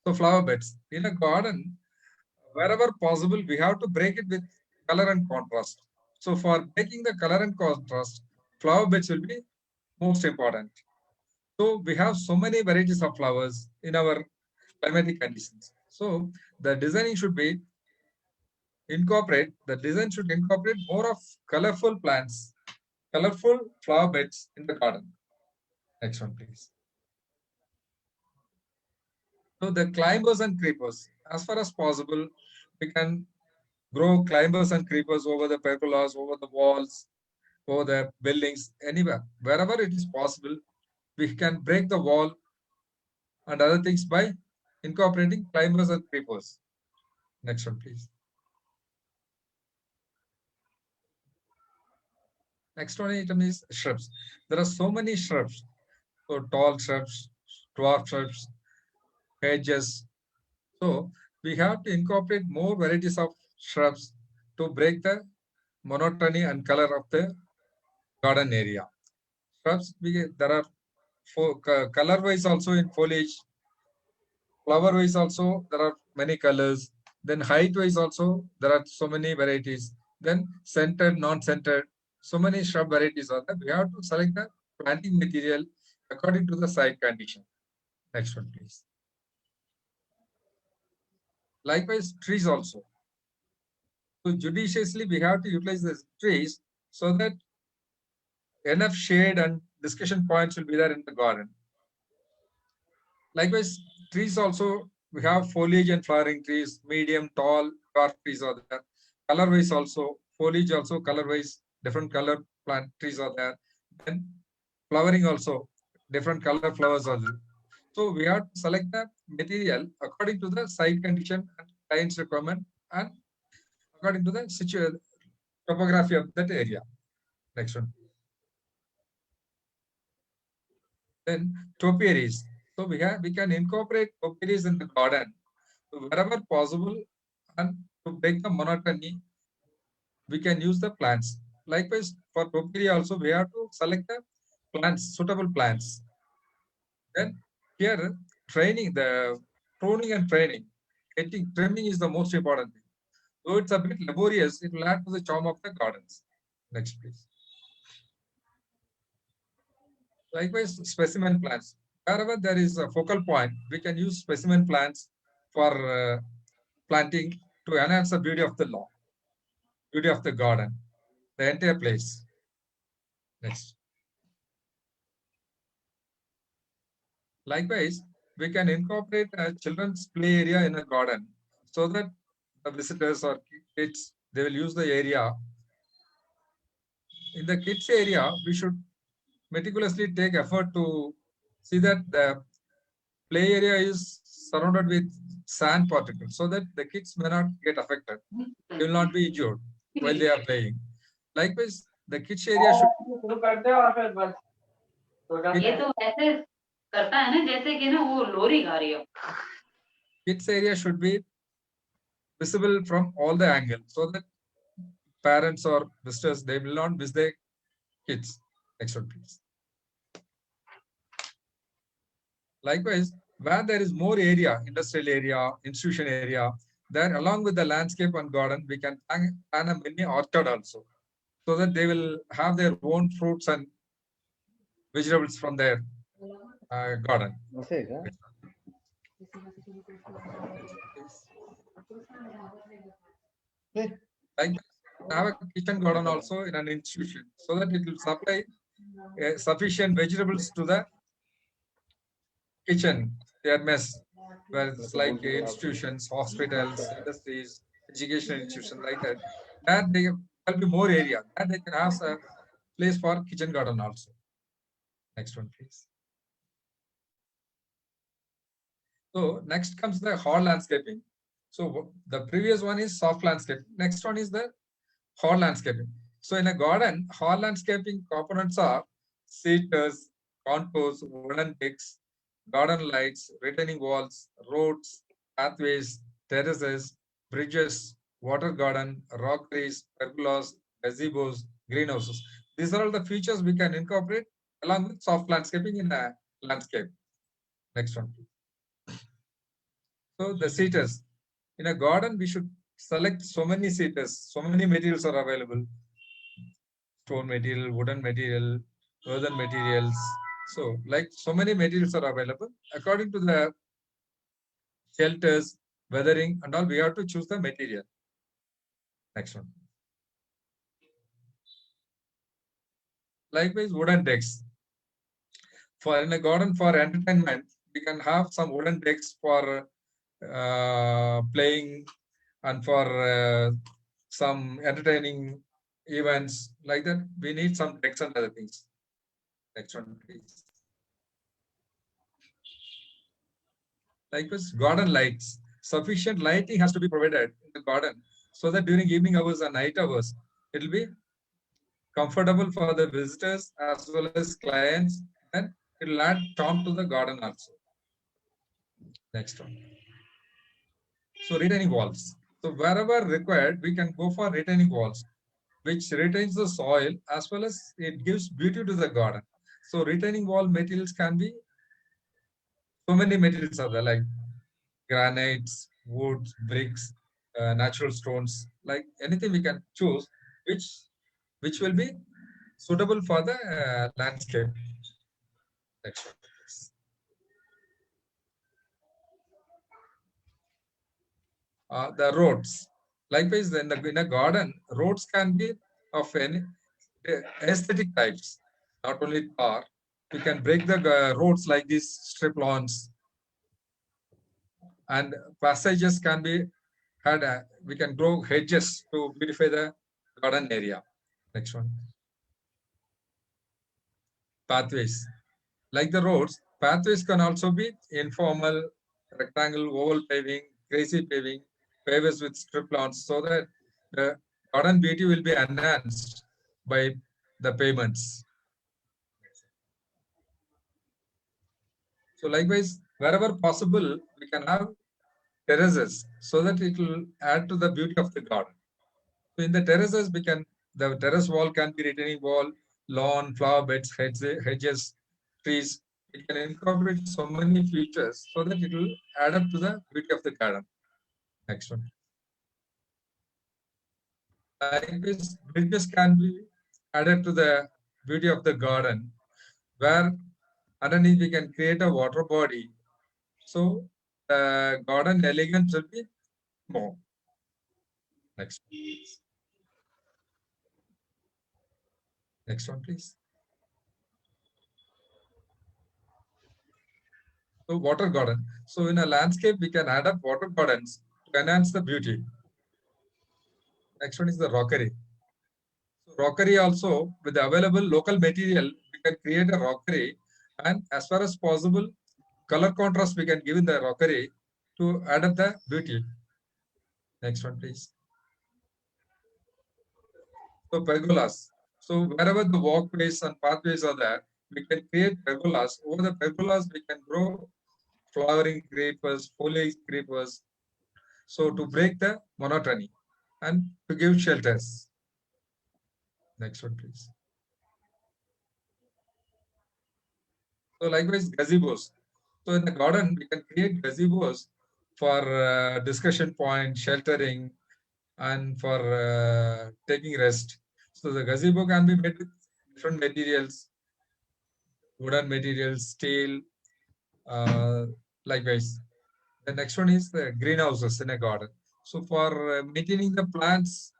Speaker 8: So flower beds. In a garden, wherever possible, we have to break it with color and contrast. So for breaking the color and contrast, flower beds will be most important. So we have so many varieties of flowers in our climatic conditions. So the designing should be the design should incorporate more of colorful plants, colorful flower beds in the garden. Next one, please. So the climbers and creepers, as far as possible, we can grow climbers and creepers over the pergolas, over the walls, over the buildings, anywhere. Wherever it is possible, we can break the wall and other things by incorporating climbers and creepers. Next one, please. Next one item is shrubs. There are so many shrubs. So tall shrubs, dwarf shrubs, hedges. So we have to incorporate more varieties of shrubs to break the monotony and color of the garden area. Shrubs, there are color wise also in foliage. Flower wise also there are many colors. Then height wise also there are so many varieties. Then centered, non-centered, so many shrub varieties are there. We have to select the planting material according to the site condition. Next one, please. Likewise, trees also. So judiciously we have to utilize the trees so that enough shade and discussion points will be there in the garden. Likewise, trees also, we have foliage and flowering trees, medium, tall, dwarf trees are there. Color wise also, foliage also, color wise, different color plant trees are there. Then flowering also, different color flowers are there. So we have to select the material according to the site condition and client's requirement and according to the topography of that area. Next one. Then topiaries. So we can incorporate topiaries in the garden wherever possible, and to break the monotony, we can use the plants. Likewise, for topiary also we have to select the plants, suitable plants. Then here training, the pruning and training, trimming is the most important thing. Though it's a bit laborious, it will add to the charm of the gardens. Next, please. Likewise, specimen plants. Wherever there is a focal point, we can use specimen plants for planting to enhance the beauty of the lawn, beauty of the garden, the entire place. Next. Likewise, we can incorporate a children's play area in a garden so that the visitors or kids, they will use the area. In the kids area, we should meticulously take effort to see that the play area is surrounded with sand particles so that the kids may not get affected. They will not be injured while they are playing. Likewise, the kids area should.
Speaker 1: ये तो ऐसे करता है ना जैसे कि ना वो लोरी गा रही हो.
Speaker 8: Kids area should be visible from all the angles so that parents or visitors, they will not miss their kids. Next one, please. Likewise, where there is more area, industrial area, institution area, there along with the landscape and garden, we can plan a mini orchard also, so that they will have their own fruits and vegetables from their garden. Like have a kitchen garden also in an institution, so that it will supply sufficient vegetables to the kitchen, their mess, where it's like institutions, hospitals, industries, education institutions like that. That there will be more area, and they can have a place for kitchen garden also. Next one, please. So next comes the hard landscaping. So the previous one is soft landscaping. Next one is the hard landscaping. So in a garden, hard landscaping components are cedars, contours, wooden decks, garden lights, retaining walls, roads, pathways, terraces, bridges, water garden, rockeries, pergolas, gazebos, greenhouses. These are all the features we can incorporate along with soft landscaping in a landscape. Next one, please. So the cedars. In a garden, we should select so many cedars, so many materials are available. Stone material, wooden material, earthen materials. So like so many materials are available. According to the shelters, weathering and all, we have to choose the material. Next one. Likewise, wooden decks. For in a garden for entertainment, we can have some wooden decks for playing and for some entertaining events like that. We need some decks and other things. Next one, please. Likewise, garden lights. Sufficient lighting has to be provided in the garden so that during evening hours and night hours, it will be comfortable for the visitors as well as clients, and it will add charm to the garden also. Next one. So retaining walls. So wherever required, we can go for retaining walls, which retains the soil as well as it gives beauty to the garden. So retaining wall materials can be, so many materials are there, like granites, woods, bricks, natural stones, like anything we can choose, which will be suitable for the landscape. Next one, please. The roads. Likewise, in a garden, roads can be of any aesthetic types, not only tar. We can break the roads like these strip lawns, and passages can be had. We can grow hedges to beautify the garden area. Next one. Pathways. Like the roads, pathways can also be informal, rectangle, oval paving, crazy paving, pavers with strip lawns, so that the garden beauty will be enhanced by the pavements. So likewise, wherever possible, we can have terraces so that it will add to the beauty of the garden. So in the terraces, the terrace wall can be retaining wall, lawn, flower beds, hedges, trees. It can incorporate so many features so that it will add up to the beauty of the garden. Next one. Likewise, bridges can be added to the beauty of the garden, where underneath we can create a water body. So the garden elegance will be more. Next one, please. Next one, please. So water garden. So in a landscape, we can add up water gardens to enhance the beauty. Next one is the rockery. So rockery also, with the available local material, we can create a rockery, and as far as possible, color contrast we can give in the rockery to add up the beauty. Next one, please. So pergolas. So wherever the walkways and pathways are there, we can create pergolas. Over the pergolas, we can grow flowering creepers, foliage creepers. So to break the monotony and to give shelters. Next one, please. So likewise, gazebos. So in the garden, we can create gazebos for discussion point, sheltering, and for taking rest. So the gazebo can be made with different materials, wooden materials, steel, likewise. The next one is the greenhouses in a garden. So for maintaining the plants,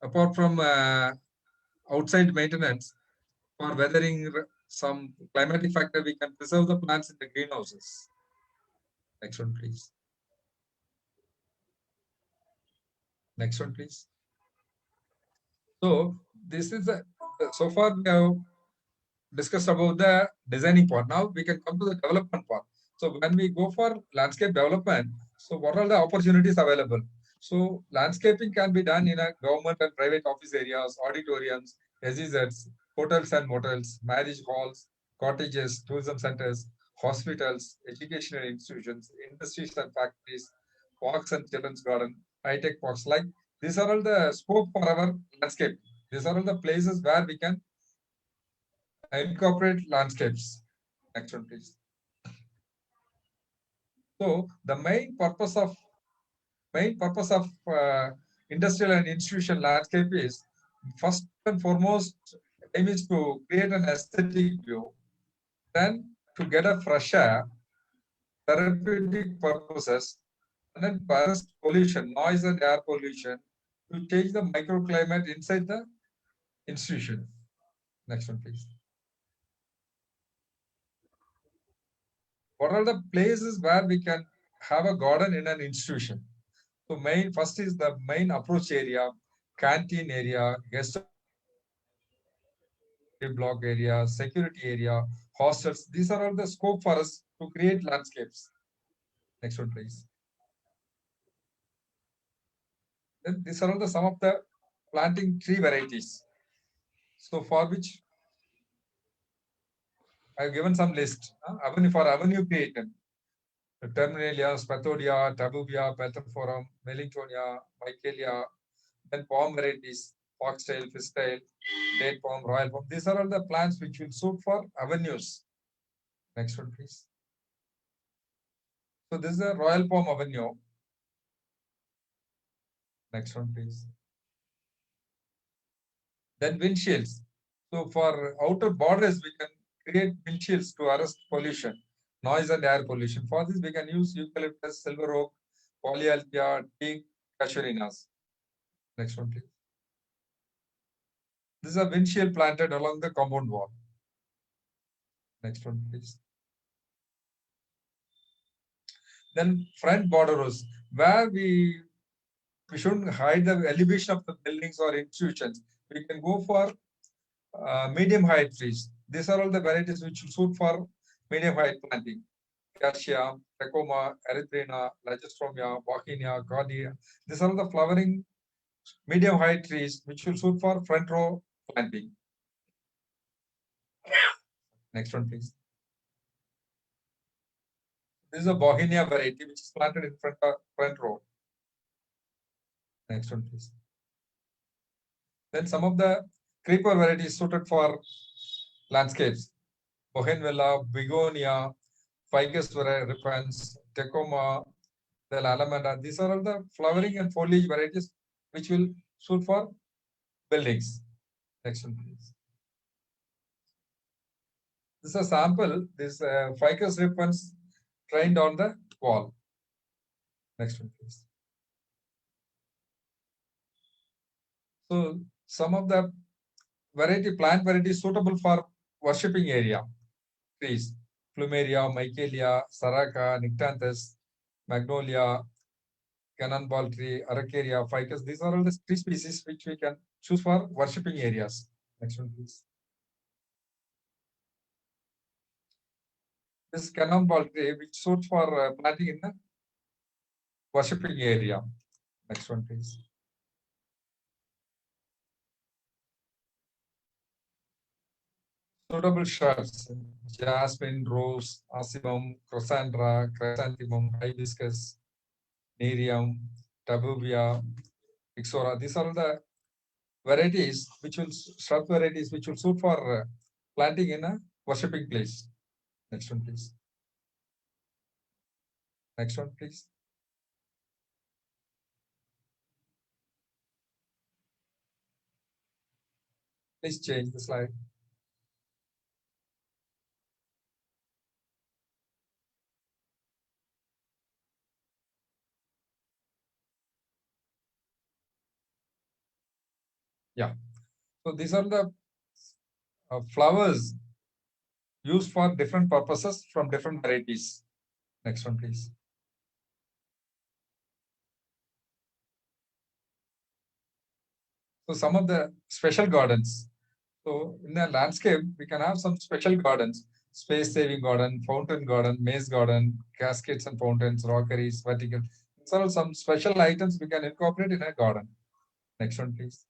Speaker 8: apart from outside maintenance, for weathering some climatic factor, we can preserve the plants in the greenhouses. Next one, please. Next one, please. So this is so far we have discussed about the designing part. Now we can come to the development part. So when we go for landscape development, so what are the opportunities available? So landscaping can be done in a government and private office areas, auditoriums, SEZs, hotels and motels, marriage halls, cottages, tourism centers, hospitals, educational institutions, industries and factories, parks and children's garden, high-tech parks. Like these are all the scope for our landscape. These are all the places where we can incorporate landscapes. Next one, please. So the main purpose of industrial and institutional landscape is, first and foremost, aim is to create an aesthetic view, then to get a fresh air, therapeutic purposes, and then past pollution, noise and air pollution, to change the microclimate inside the institution. Next one, please. What are the places where we can have a garden in an institution? So first is the main approach area, canteen area, guest block area, security area, hostels. These are all the scope for us to create landscapes. Next one, please. Then these are all some of the planting tree varieties. So for which I've given some list. Avenue for avenue creation. Terminalia, Spathodia, Tabubia, Petrophorum, Melintonia, Michaelia, then palm varieties, foxtail, fishtail, date palm, royal palm. These are all the plants which will suit for avenues. Next one, please. So this is a royal palm avenue. Next one, please. Then windshields. So for outer borders, we can create windshields to arrest pollution, noise and air pollution. For this, we can use eucalyptus, silver oak, polyalthia, teak, casuarinas. Next one, please. This is a windshield planted along the compound wall. Next one, please. Then front borderos, where we shouldn't hide the elevation of the buildings or institutions. We can go for medium height trees. These are all the varieties which will suit for medium height planting. Cassia, Tecoma, Erythrina, Lagestromia, Bauhinia, Cardia. These are all the flowering medium height trees which will suit for front row planting. Next one, please. This is a Bauhinia variety which is planted in front row. Next one, please. Then some of the creeper varieties suited for landscapes. Bougainvillea, Begonia, Ficus repens, Tecoma, the Alamanda. These are all the flowering and foliage varieties which will suit for buildings. Next one, please. This is a sample. This Ficus repens trained on the wall. Next one, please. So some of the plant varieties suitable for worshipping area trees: Plumeria, Michaelia, Saraca, Nyctanthus, Magnolia, cannonball tree, Araucaria, Ficus. These are all the tree species which we can choose for worshipping areas. Next one, please. This cannonball tree which suits for planting in the worshipping area. Next one, please. Suitable shrubs: jasmine, rose, ocimum, crosandra, chrysanthemum, hibiscus, nerium, tabubia, ixora. These are the varieties which will shrub varieties which will suit for planting in a worshipping place. Next one, please. Next one, please. Please change the slide. Yeah. So these are the flowers used for different purposes from different varieties. Next one, please. So some of the special gardens. So in the landscape, we can have some special gardens: space-saving garden, fountain garden, maze garden, cascades and fountains, rockeries, vertical. These are some special items we can incorporate in a garden. Next one, please.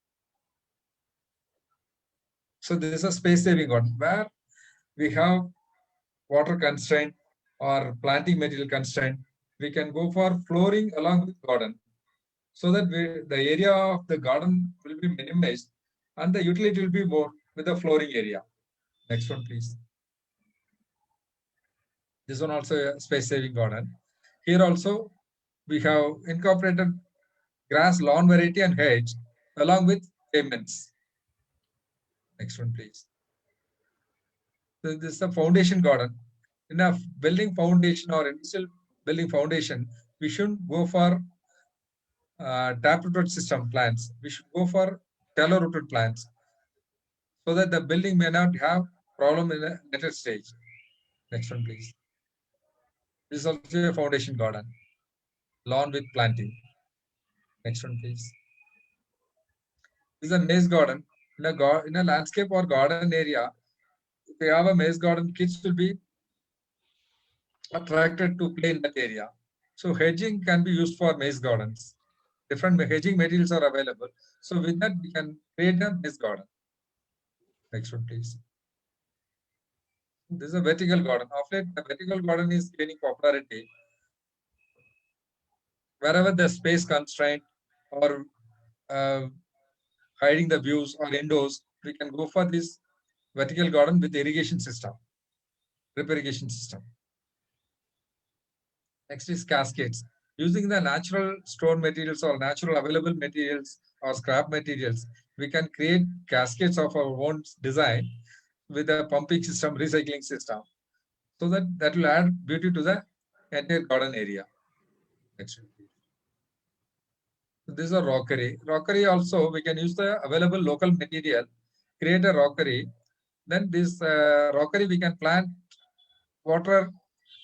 Speaker 8: So this is a space-saving garden where we have water constraint or planting material constraint. We can go for flooring along with garden, so that the area of the garden will be minimized and the utility will be more with the flooring area. Next one, please. This one also a space-saving garden. Here also we have incorporated grass, lawn variety and hedge along with pavements. Next one, please. So this is the foundation garden. In a building foundation or initial building foundation, we shouldn't go for tap-rooted system plants. We should go for shallow-rooted plants, so that the building may not have problem in the later stage. Next one, please. This is also a foundation garden, lawn with planting. Next one, please. This is a maze garden. In a landscape or garden area, if we have a maze garden, kids will be attracted to play in that area. So hedging can be used for maze gardens. Different hedging materials are available. So with that, we can create a maze garden. Next one, please. This is a vertical garden. Of late, the vertical garden is gaining popularity. Wherever the space constraint or hiding the views or indoors, we can go for this vertical garden with irrigation system, drip irrigation system. Next is cascades. Using the natural stored materials or natural available materials or scrap materials, we can create cascades of our own design with a pumping system, recycling system. So that will add beauty to the entire garden area. Next one, please. This is a rockery. Rockery also, we can use the available local material, create a rockery. Then this rockery, we can plant water,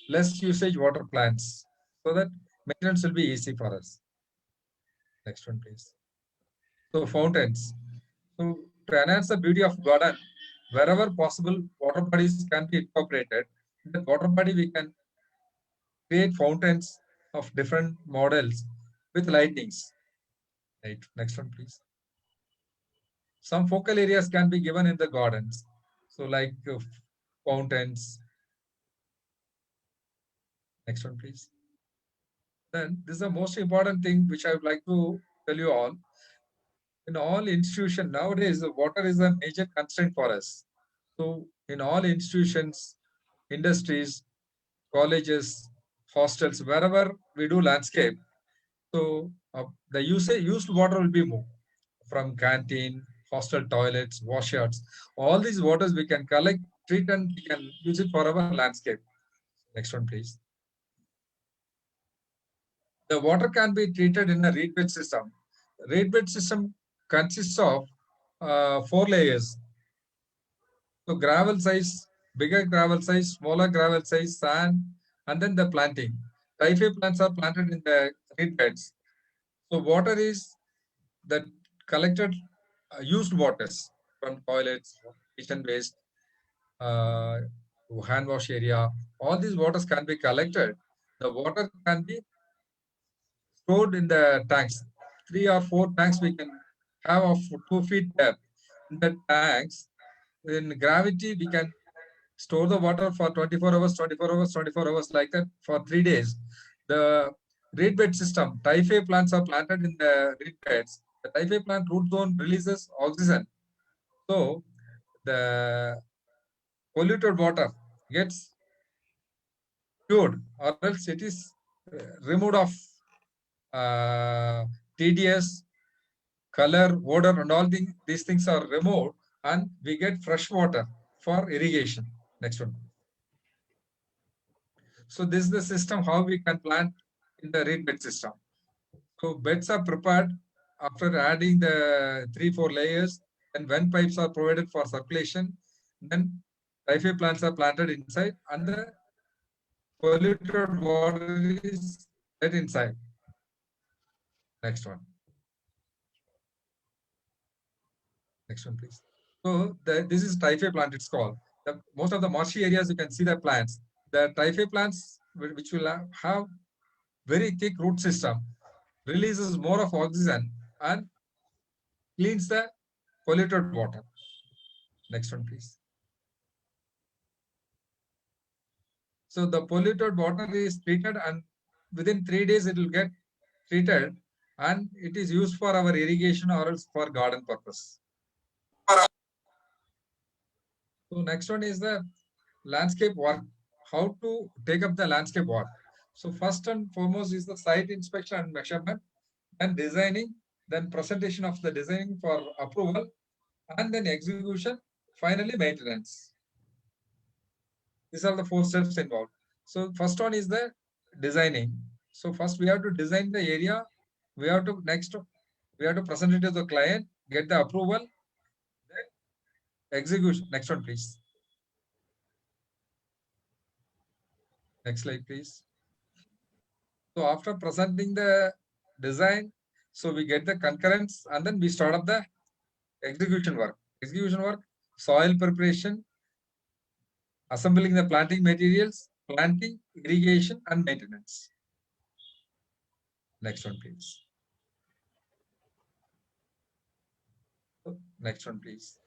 Speaker 8: less usage water plants, so that maintenance will be easy for us. Next one, please. So fountains. So to enhance the beauty of garden, wherever possible, water bodies can be incorporated. In the water body, we can create fountains of different models with lightnings. Right. Next one, please. Some focal areas can be given in the gardens. So like fountains. Next one, please. Then this is the most important thing which I would like to tell you all. In all institutions nowadays, the water is a major constraint for us. So in all institutions, industries, colleges, hostels, wherever we do landscape, so the used water will be moved from canteen, hostel toilets, washyards. All these waters we can collect, treat, and we can use it for our landscape. Next one, please. The water can be treated in a reed bed system. Reed bed system consists of 4 layers. So gravel size, bigger gravel size, smaller gravel size, sand, and then the planting. Typhoid plants are planted in the reed beds. So water is the collected used waters from toilets, kitchen waste, hand wash area. All these waters can be collected. The water can be stored in the tanks. 3 or 4 tanks we can have of 2 feet depth. In the tanks, in gravity, we can store the water for 24 hours, 24 hours, 24 hours, like that for 3 days. The reed bed system, typhoid plants are planted in the reed beds. The typhoid plant root zone releases oxygen. So the polluted water gets cured, or else it is removed of TDS, color, odor, and all these things are removed, and we get fresh water for irrigation. Next one. So this is the system how we can plant in the reed bed system. So beds are prepared after adding the 3-4 layers, and vent pipes are provided for circulation. Then typhoid plants are planted inside, and the polluted water is let inside. Next one. Next one, please. So this is typhoid plant, it's called. Most of the marshy areas, you can see the plants. The typhoid plants, which will have very thick root system, releases more of oxygen and cleans the polluted water. Next one, please. So the polluted water is treated, and within 3 days it will get treated, and it is used for our irrigation or else for garden purpose. So next one is the landscape work. How to take up the landscape work. So first and foremost is the site inspection and measurement, then designing, then presentation of the designing for approval, and then execution, finally maintenance. These are the 4 steps involved. So first one is the designing. So first we have to design the area. We have to present it to the client, get the approval, then execution. Next one, please. Next slide, please. So after presenting the design, so we get the concurrence, and then we start up the execution work. Execution work, soil preparation, assembling the planting materials, planting, irrigation, and maintenance. Next one, please. Next one, please.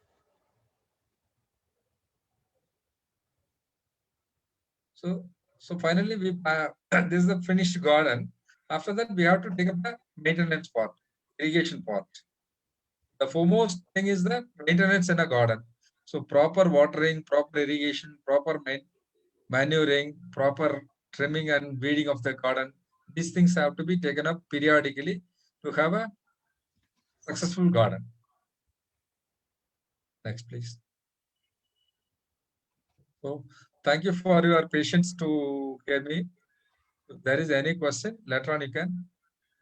Speaker 8: So finally, we this is the finished garden. After that, we have to take up the maintenance part, irrigation part. The foremost thing is the maintenance in a garden. So proper watering, proper irrigation, proper manuring, proper trimming and weeding of the garden. These things have to be taken up periodically to have a successful garden. Next, please. So thank you for your patience to hear me. If there is any question, later on you can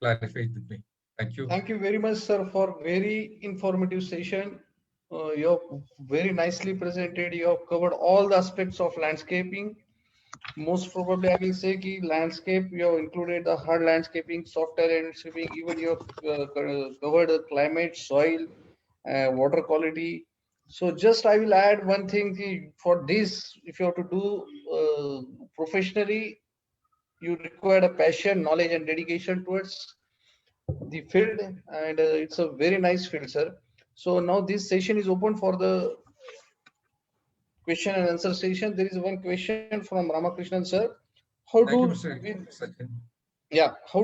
Speaker 8: clarify it with me. Thank you.
Speaker 3: Thank you very much, sir, for very informative session. You have very nicely presented. You have covered all the aspects of landscaping. Most probably, I will say ki landscape, you have included the hard landscaping, soft landscaping, even you have covered the climate, soil, water quality. So just I will add one thing ki for this, if you have to do professionally, you require a passion, knowledge and dedication towards the field, and it's a very nice field, sir. So now this session is open for the question and answer session. There is one question from Ramakrishnan, sir. How
Speaker 8: Thank
Speaker 3: do
Speaker 8: you, Mr.
Speaker 3: we,
Speaker 8: Sachin.
Speaker 3: yeah, how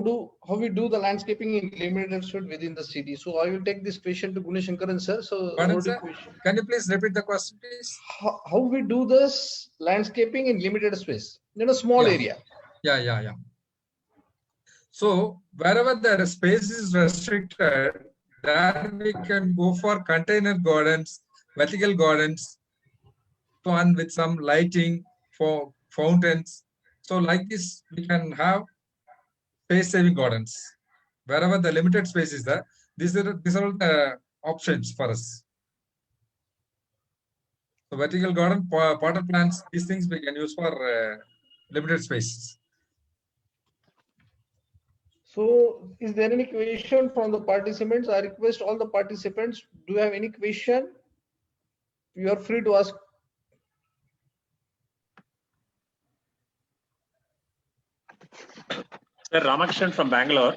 Speaker 3: we do the landscaping in limited space within the city? So I will take this question to Gunasekaran, sir. So
Speaker 8: Pardon, sir? Can you please repeat the question, please?
Speaker 3: how we do this landscaping in limited space in a small area?
Speaker 8: Yeah. So wherever the space is restricted, there we can go for container gardens, vertical gardens, one with some lighting for fountains. So like this, we can have space-saving gardens. Wherever the limited space is there, these are all the options for us. So vertical garden, potter plants, these things we can use for limited spaces.
Speaker 3: So is there any question from the participants? I request all the participants, do you have any question? You are free to ask.
Speaker 9: Sir, Ramakrishnan from Bangalore.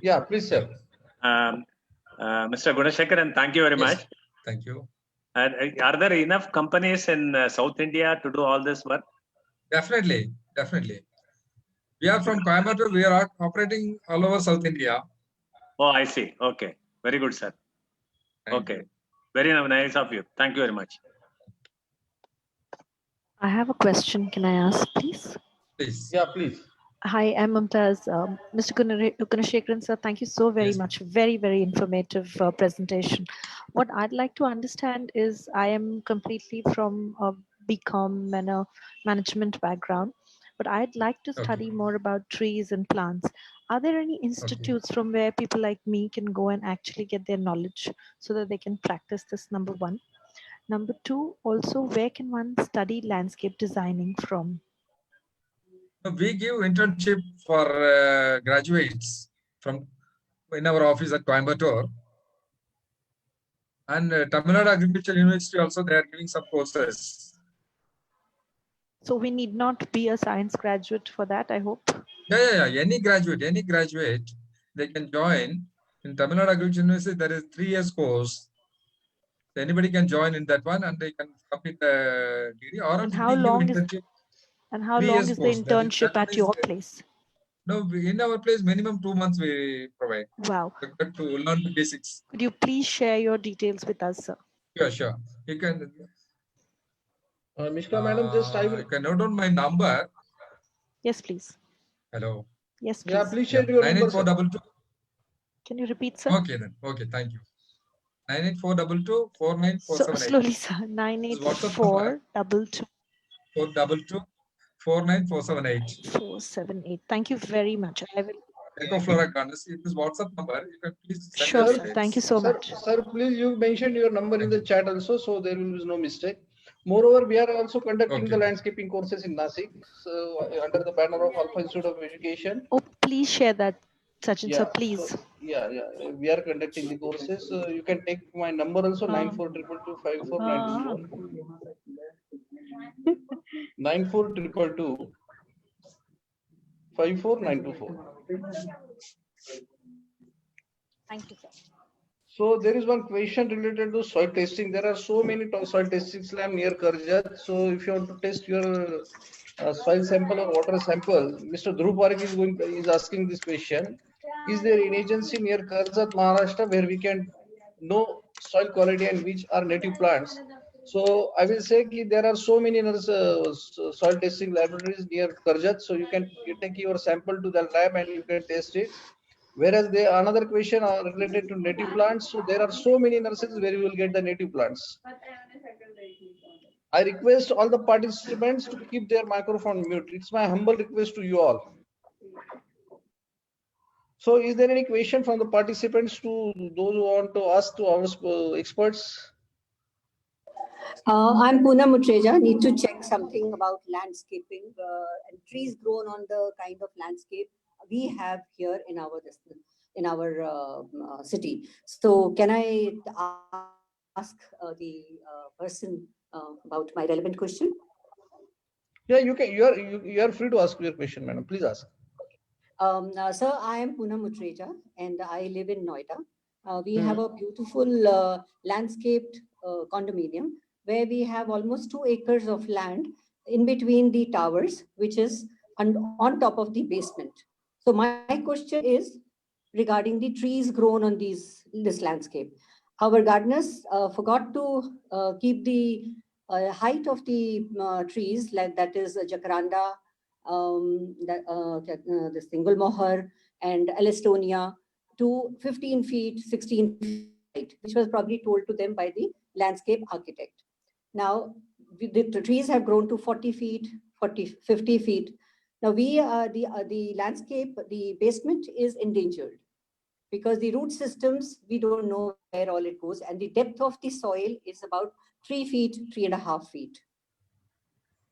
Speaker 3: Yeah, please, sir.
Speaker 9: Mr. Gunasekaran, thank you very much.
Speaker 8: Thank you.
Speaker 9: Are there enough companies in South India to do all this work?
Speaker 8: Definitely. We are from Coimbatore. We are operating all over South India.
Speaker 9: Oh, I see. Okay. Very good, sir. Okay. Very nice of you. Thank you very much.
Speaker 10: I have a question. Can I ask, please?
Speaker 8: Please.
Speaker 3: Yeah, please.
Speaker 10: Hi, I'm Mumtaz. Mr. Gunasekaran, sir, thank you so very much. Very, very informative presentation. What I'd like to understand is I am completely from a BCom and a management background, but I'd like to study more about trees and plants. Are there any institutes from where people like me can go and actually get their knowledge so that they can practice this, number one? Number two, also, where can one study landscape designing from?
Speaker 8: We give internship for graduates from in our office at Coimbatore. And Tamil Nadu Agricultural University also, they are giving some courses.
Speaker 10: So we need not be a science graduate for that, I hope.
Speaker 8: Yeah. Any graduate, they can join. In Tamil Nadu Agricultural University, there is 3 years course. So anybody can join in that one and they can complete the degree. Or
Speaker 10: and how long is the internship at your place?
Speaker 8: No, in our place, minimum 2 months we provide.
Speaker 10: Wow.
Speaker 8: To learn the basics.
Speaker 10: Could you please share your details with us, sir?
Speaker 8: Sure. You can.
Speaker 3: Mishka, madam, just I will.
Speaker 8: You can note down my number.
Speaker 10: Yes, please.
Speaker 8: Hello.
Speaker 10: Yes, please.
Speaker 3: Yeah, please share your number.
Speaker 8: 98422.
Speaker 10: Can you repeat, sir?
Speaker 8: Okay, then. Okay, thank you. 98422 49478.
Speaker 10: Slowly, sir. 98422
Speaker 8: 49478.
Speaker 10: 478. Thank you very much. I will.
Speaker 8: DECOFLORA Gardens. It is WhatsApp number. You can please send
Speaker 10: Sure, sir. Thank you so much.
Speaker 3: Sir, please, you mentioned your number in the chat also, so there will be no mistake. Moreover, we are also conducting the landscaping courses in Nasik, so under the banner of Alpha Institute of Education.
Speaker 10: Oh, please share that, Sachin, sir, please.
Speaker 3: So, yeah, we are conducting the courses. You can take my number also, 9422249494. 942224.
Speaker 10: Thank you, sir.
Speaker 3: So there is one question related to soil testing. There are so many soil testing slams near Karjat. So if you want to test your soil sample or water sample. Mr. Dhruv Parekh is asking this question. Is there an agency near Karjat, Maharashtra, where we can know soil quality and which are native plants? So I will say that there are so many soil testing laboratories near Karjat, so you can take your sample to the lab and you can test it. Whereas another question related to native plants, so there are so many nurseries where you will get the native plants. I request all the participants to keep their microphone mute. It's my humble request to you all. So is there any question from the participants to those who want to ask to our experts?
Speaker 11: I'm Poonam Mutreja. Need to check something about landscaping and trees grown on the kind of landscape we have here in our city. So can I ask the person about my relevant question?
Speaker 3: Yeah, you can. You are free to ask your question, madam. Please ask.
Speaker 11: Sir, I am Poonam Mutreja and I live in Noida. We have a beautiful landscaped condominium where we have almost 2 acres of land in between the towers, which is on top of the basement. So my question is regarding the trees grown on this landscape. Our gardeners forgot to keep the height of the trees, like that is jacaranda, this single moher and Alistonia to 15 feet, 16 feet, which was probably told to them by the landscape architect. Now, the trees have grown to 40 feet, 50 feet. Now, the landscape, the basement is endangered because the root systems, we don't know where all it goes. And the depth of the soil is about 3 feet, 3.5 feet.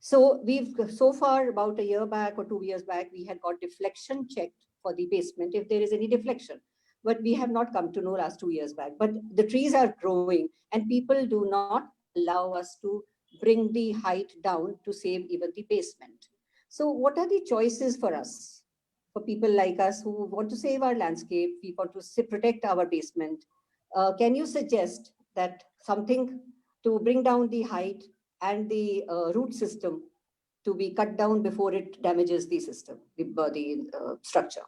Speaker 11: So we've so far about a year back or 2 years back, we had got deflection checked for the basement if there is any deflection. But we have not come to know last 2 years back. But the trees are growing and people do not allow us to bring the height down to save even the basement. So what are the choices for us? For people like us who want to save our landscape, we want to protect our basement. Can you suggest that something to bring down the height and the root system to be cut down before it damages the system, the structure?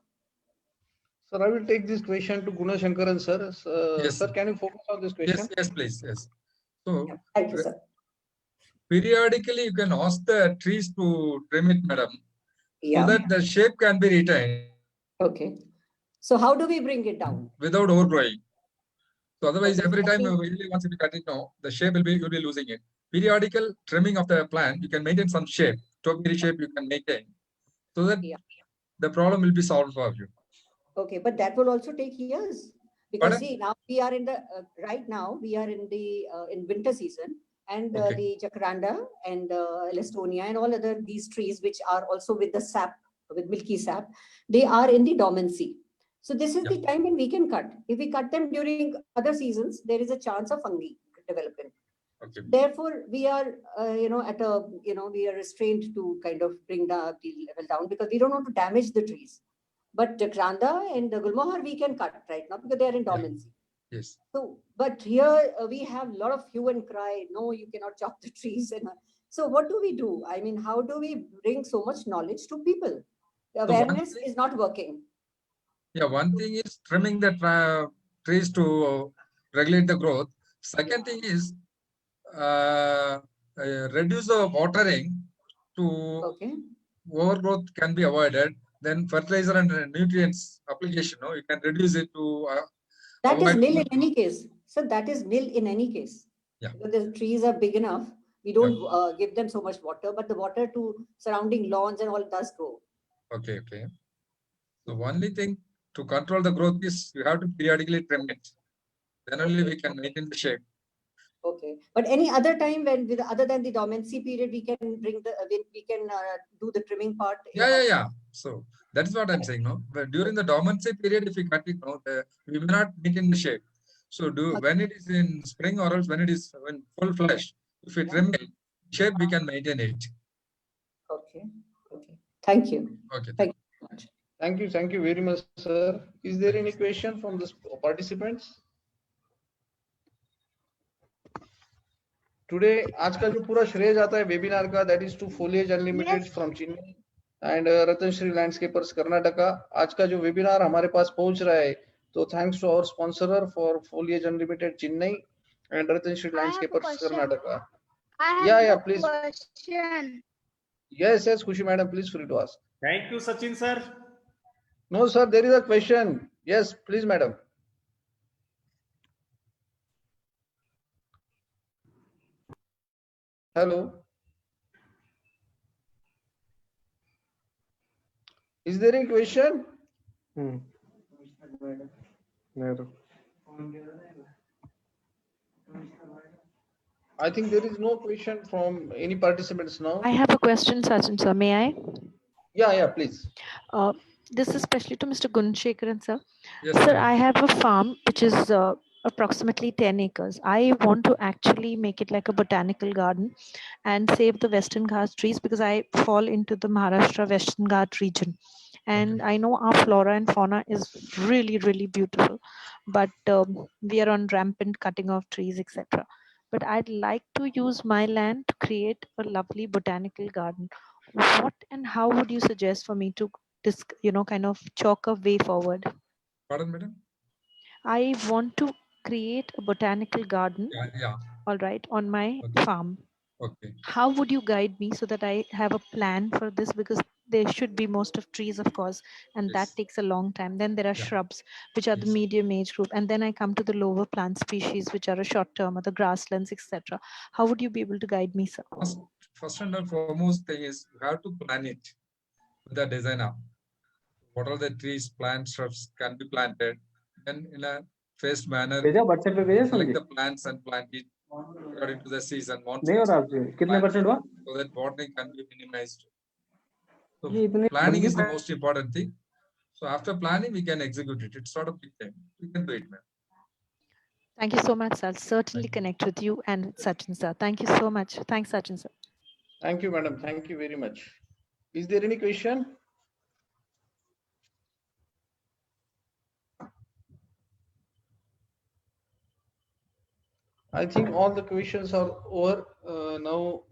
Speaker 3: Sir, I will take this question to Gunasekaran, sir.
Speaker 8: Yes,
Speaker 3: sir, can you focus on this question?
Speaker 8: Yes, please. Yes. So,
Speaker 11: thank you, sir.
Speaker 8: Periodically, you can ask the trees to trim it, madam, so that the shape can be retained.
Speaker 11: Okay. So how do we bring it down?
Speaker 8: Without overgrowing. So otherwise, every time once you cut it, the shape you'll be losing it. Periodical trimming of the plant, you can maintain some shape, topiary shape you can maintain, so that the problem will be solved for you.
Speaker 11: Okay, but that will also take years because see, now we are in the right now we are in the in winter season, and the jacaranda and Alistonia and all other these trees which are also with the sap, with milky sap, they are in the dormancy. So this is the time when we can cut. If we cut them during other seasons, there is a chance of fungi developing. Okay. Therefore, we are, we are restrained to kind of bring the level down because we don't want to damage the trees. But jacaranda and the gulmohar we can cut right now because they are in dormancy.
Speaker 8: Yes.
Speaker 11: So, but here we have a lot of hue and cry. No, you cannot chop the trees. So what do we do? I mean, how do we bring so much knowledge to people? The awareness is not working.
Speaker 8: Yeah, one thing is trimming the trees to regulate the growth. Second thing is reduce the watering to overgrowth can be avoided. Then fertilizer and nutrients application, you can reduce it to.
Speaker 11: That is nil in any case. So that is nil in any case. Yeah. Because the trees are big enough. We don't give them so much water, but the water to surrounding lawns and all does go.
Speaker 8: Okay. The only thing to control the growth is you have to periodically trim it. Then only we can maintain the shape.
Speaker 11: Okay, but any other time when other than the dormancy period, we can bring do the trimming part.
Speaker 8: Yeah. So that is what I'm saying. No, but during the dormancy period, if we cut it, we may not maintain the shape. So when it is in spring or else when it is in full flush, if we trim it, shape we can maintain it.
Speaker 11: Okay. Thank you.
Speaker 8: Okay.
Speaker 11: Thank you so much.
Speaker 3: Thank you very much, sir. Is there any question from the participants? Today, आज का जो पूरा श्रेय जाता है webinar का, that is to Foliage Unlimited from Chennai and Ratnashri Landscapers Karnataka. आज का जो वेबिनार हमारे पास पहुंच रहा है, तो thanks to our sponsor for Foliage Unlimited Chennai and Ratnashri Landscapers Karnataka. Yeah, please.
Speaker 12: Question.
Speaker 3: Yes, Khushi madam, please free to ask.
Speaker 7: Thank you, Sachin sir.
Speaker 3: No, sir, there is a question. Yes, please, madam. Hello. Is there any question? I think there is no question from any participants now.
Speaker 10: I have a question, Sachin sir. May I?
Speaker 3: Yeah, please.
Speaker 10: This is especially to Mr. Gunasekaran sir.
Speaker 8: Yes,
Speaker 10: Sir,
Speaker 8: ma'am.
Speaker 10: I have a farm which is approximately 10 acres. I want to actually make it like a botanical garden and save the Western Ghats trees because I fall into the Maharashtra Western Ghat region. And I know our flora and fauna is really, really beautiful, but we are on rampant cutting of trees, etc. But I'd like to use my land to create a lovely botanical garden. What and how would you suggest for me to kind of chalk a way forward?
Speaker 8: Pardon, madam?
Speaker 10: I want to create a botanical garden,
Speaker 8: Yeah.
Speaker 10: all right, on my farm.
Speaker 8: Okay.
Speaker 10: How would you guide me so that I have a plan for this? Because there should be most of trees, of course, and that takes a long time. Then there are shrubs, which are the medium age group. And then I come to the lower plant species, which are a short term, or the grasslands, etc. How would you be able to guide me, sir?
Speaker 8: First and foremost thing is you have to plan it with the designer. What are the trees, plants, shrubs can be planted, then in a phased manner, select the plants and plant it according to the season. So that botany can be minimized. So planning is the most important thing. So after planning, we can execute it. It's not a big thing. We can do it, ma'am.
Speaker 10: Thank you so much, sir. I'll certainly connect with you and with Sachin, sir. Thank you so much. Thanks, Sachin, sir.
Speaker 3: Thank you, madam. Thank you very much. Is there any question? I think all the questions are over. Now,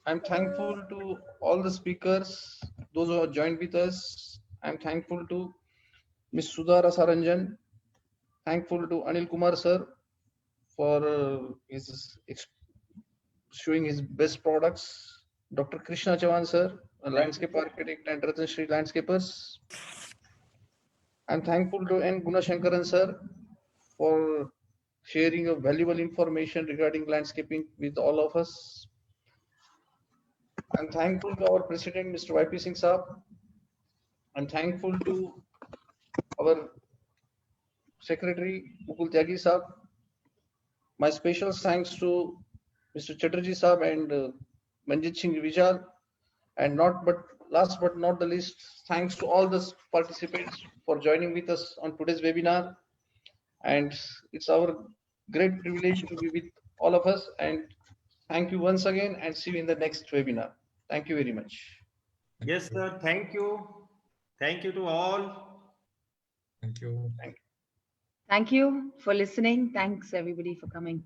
Speaker 3: I'm thankful to all the speakers, those who have joined with us. I'm thankful to Ms. Sudha Rasaranjan. Thankful to Anil Kumar sir for showing his best products. Dr. Krishna Chavan sir, a landscape architect and Ratnashri Landscapers. I'm thankful to N.GUNASEKARAN sir for sharing a valuable information regarding landscaping with all of us. I'm thankful to our president, Mr. Y.P. Singh Saab. I'm thankful to our secretary, Mukul Tyagi Saab. My special thanks to Mr. Chatterjee Saab and Manjit Singh Vijal. And last but not the least, thanks to all the participants for joining with us on today's webinar. And it's our great privilege to be with all of us. And thank you once again and see you in the next webinar. Thank you very much.
Speaker 7: Yes, sir. Thank you. Thank you to all.
Speaker 8: Thank you.
Speaker 4: Thank you for listening. Thanks everybody for coming.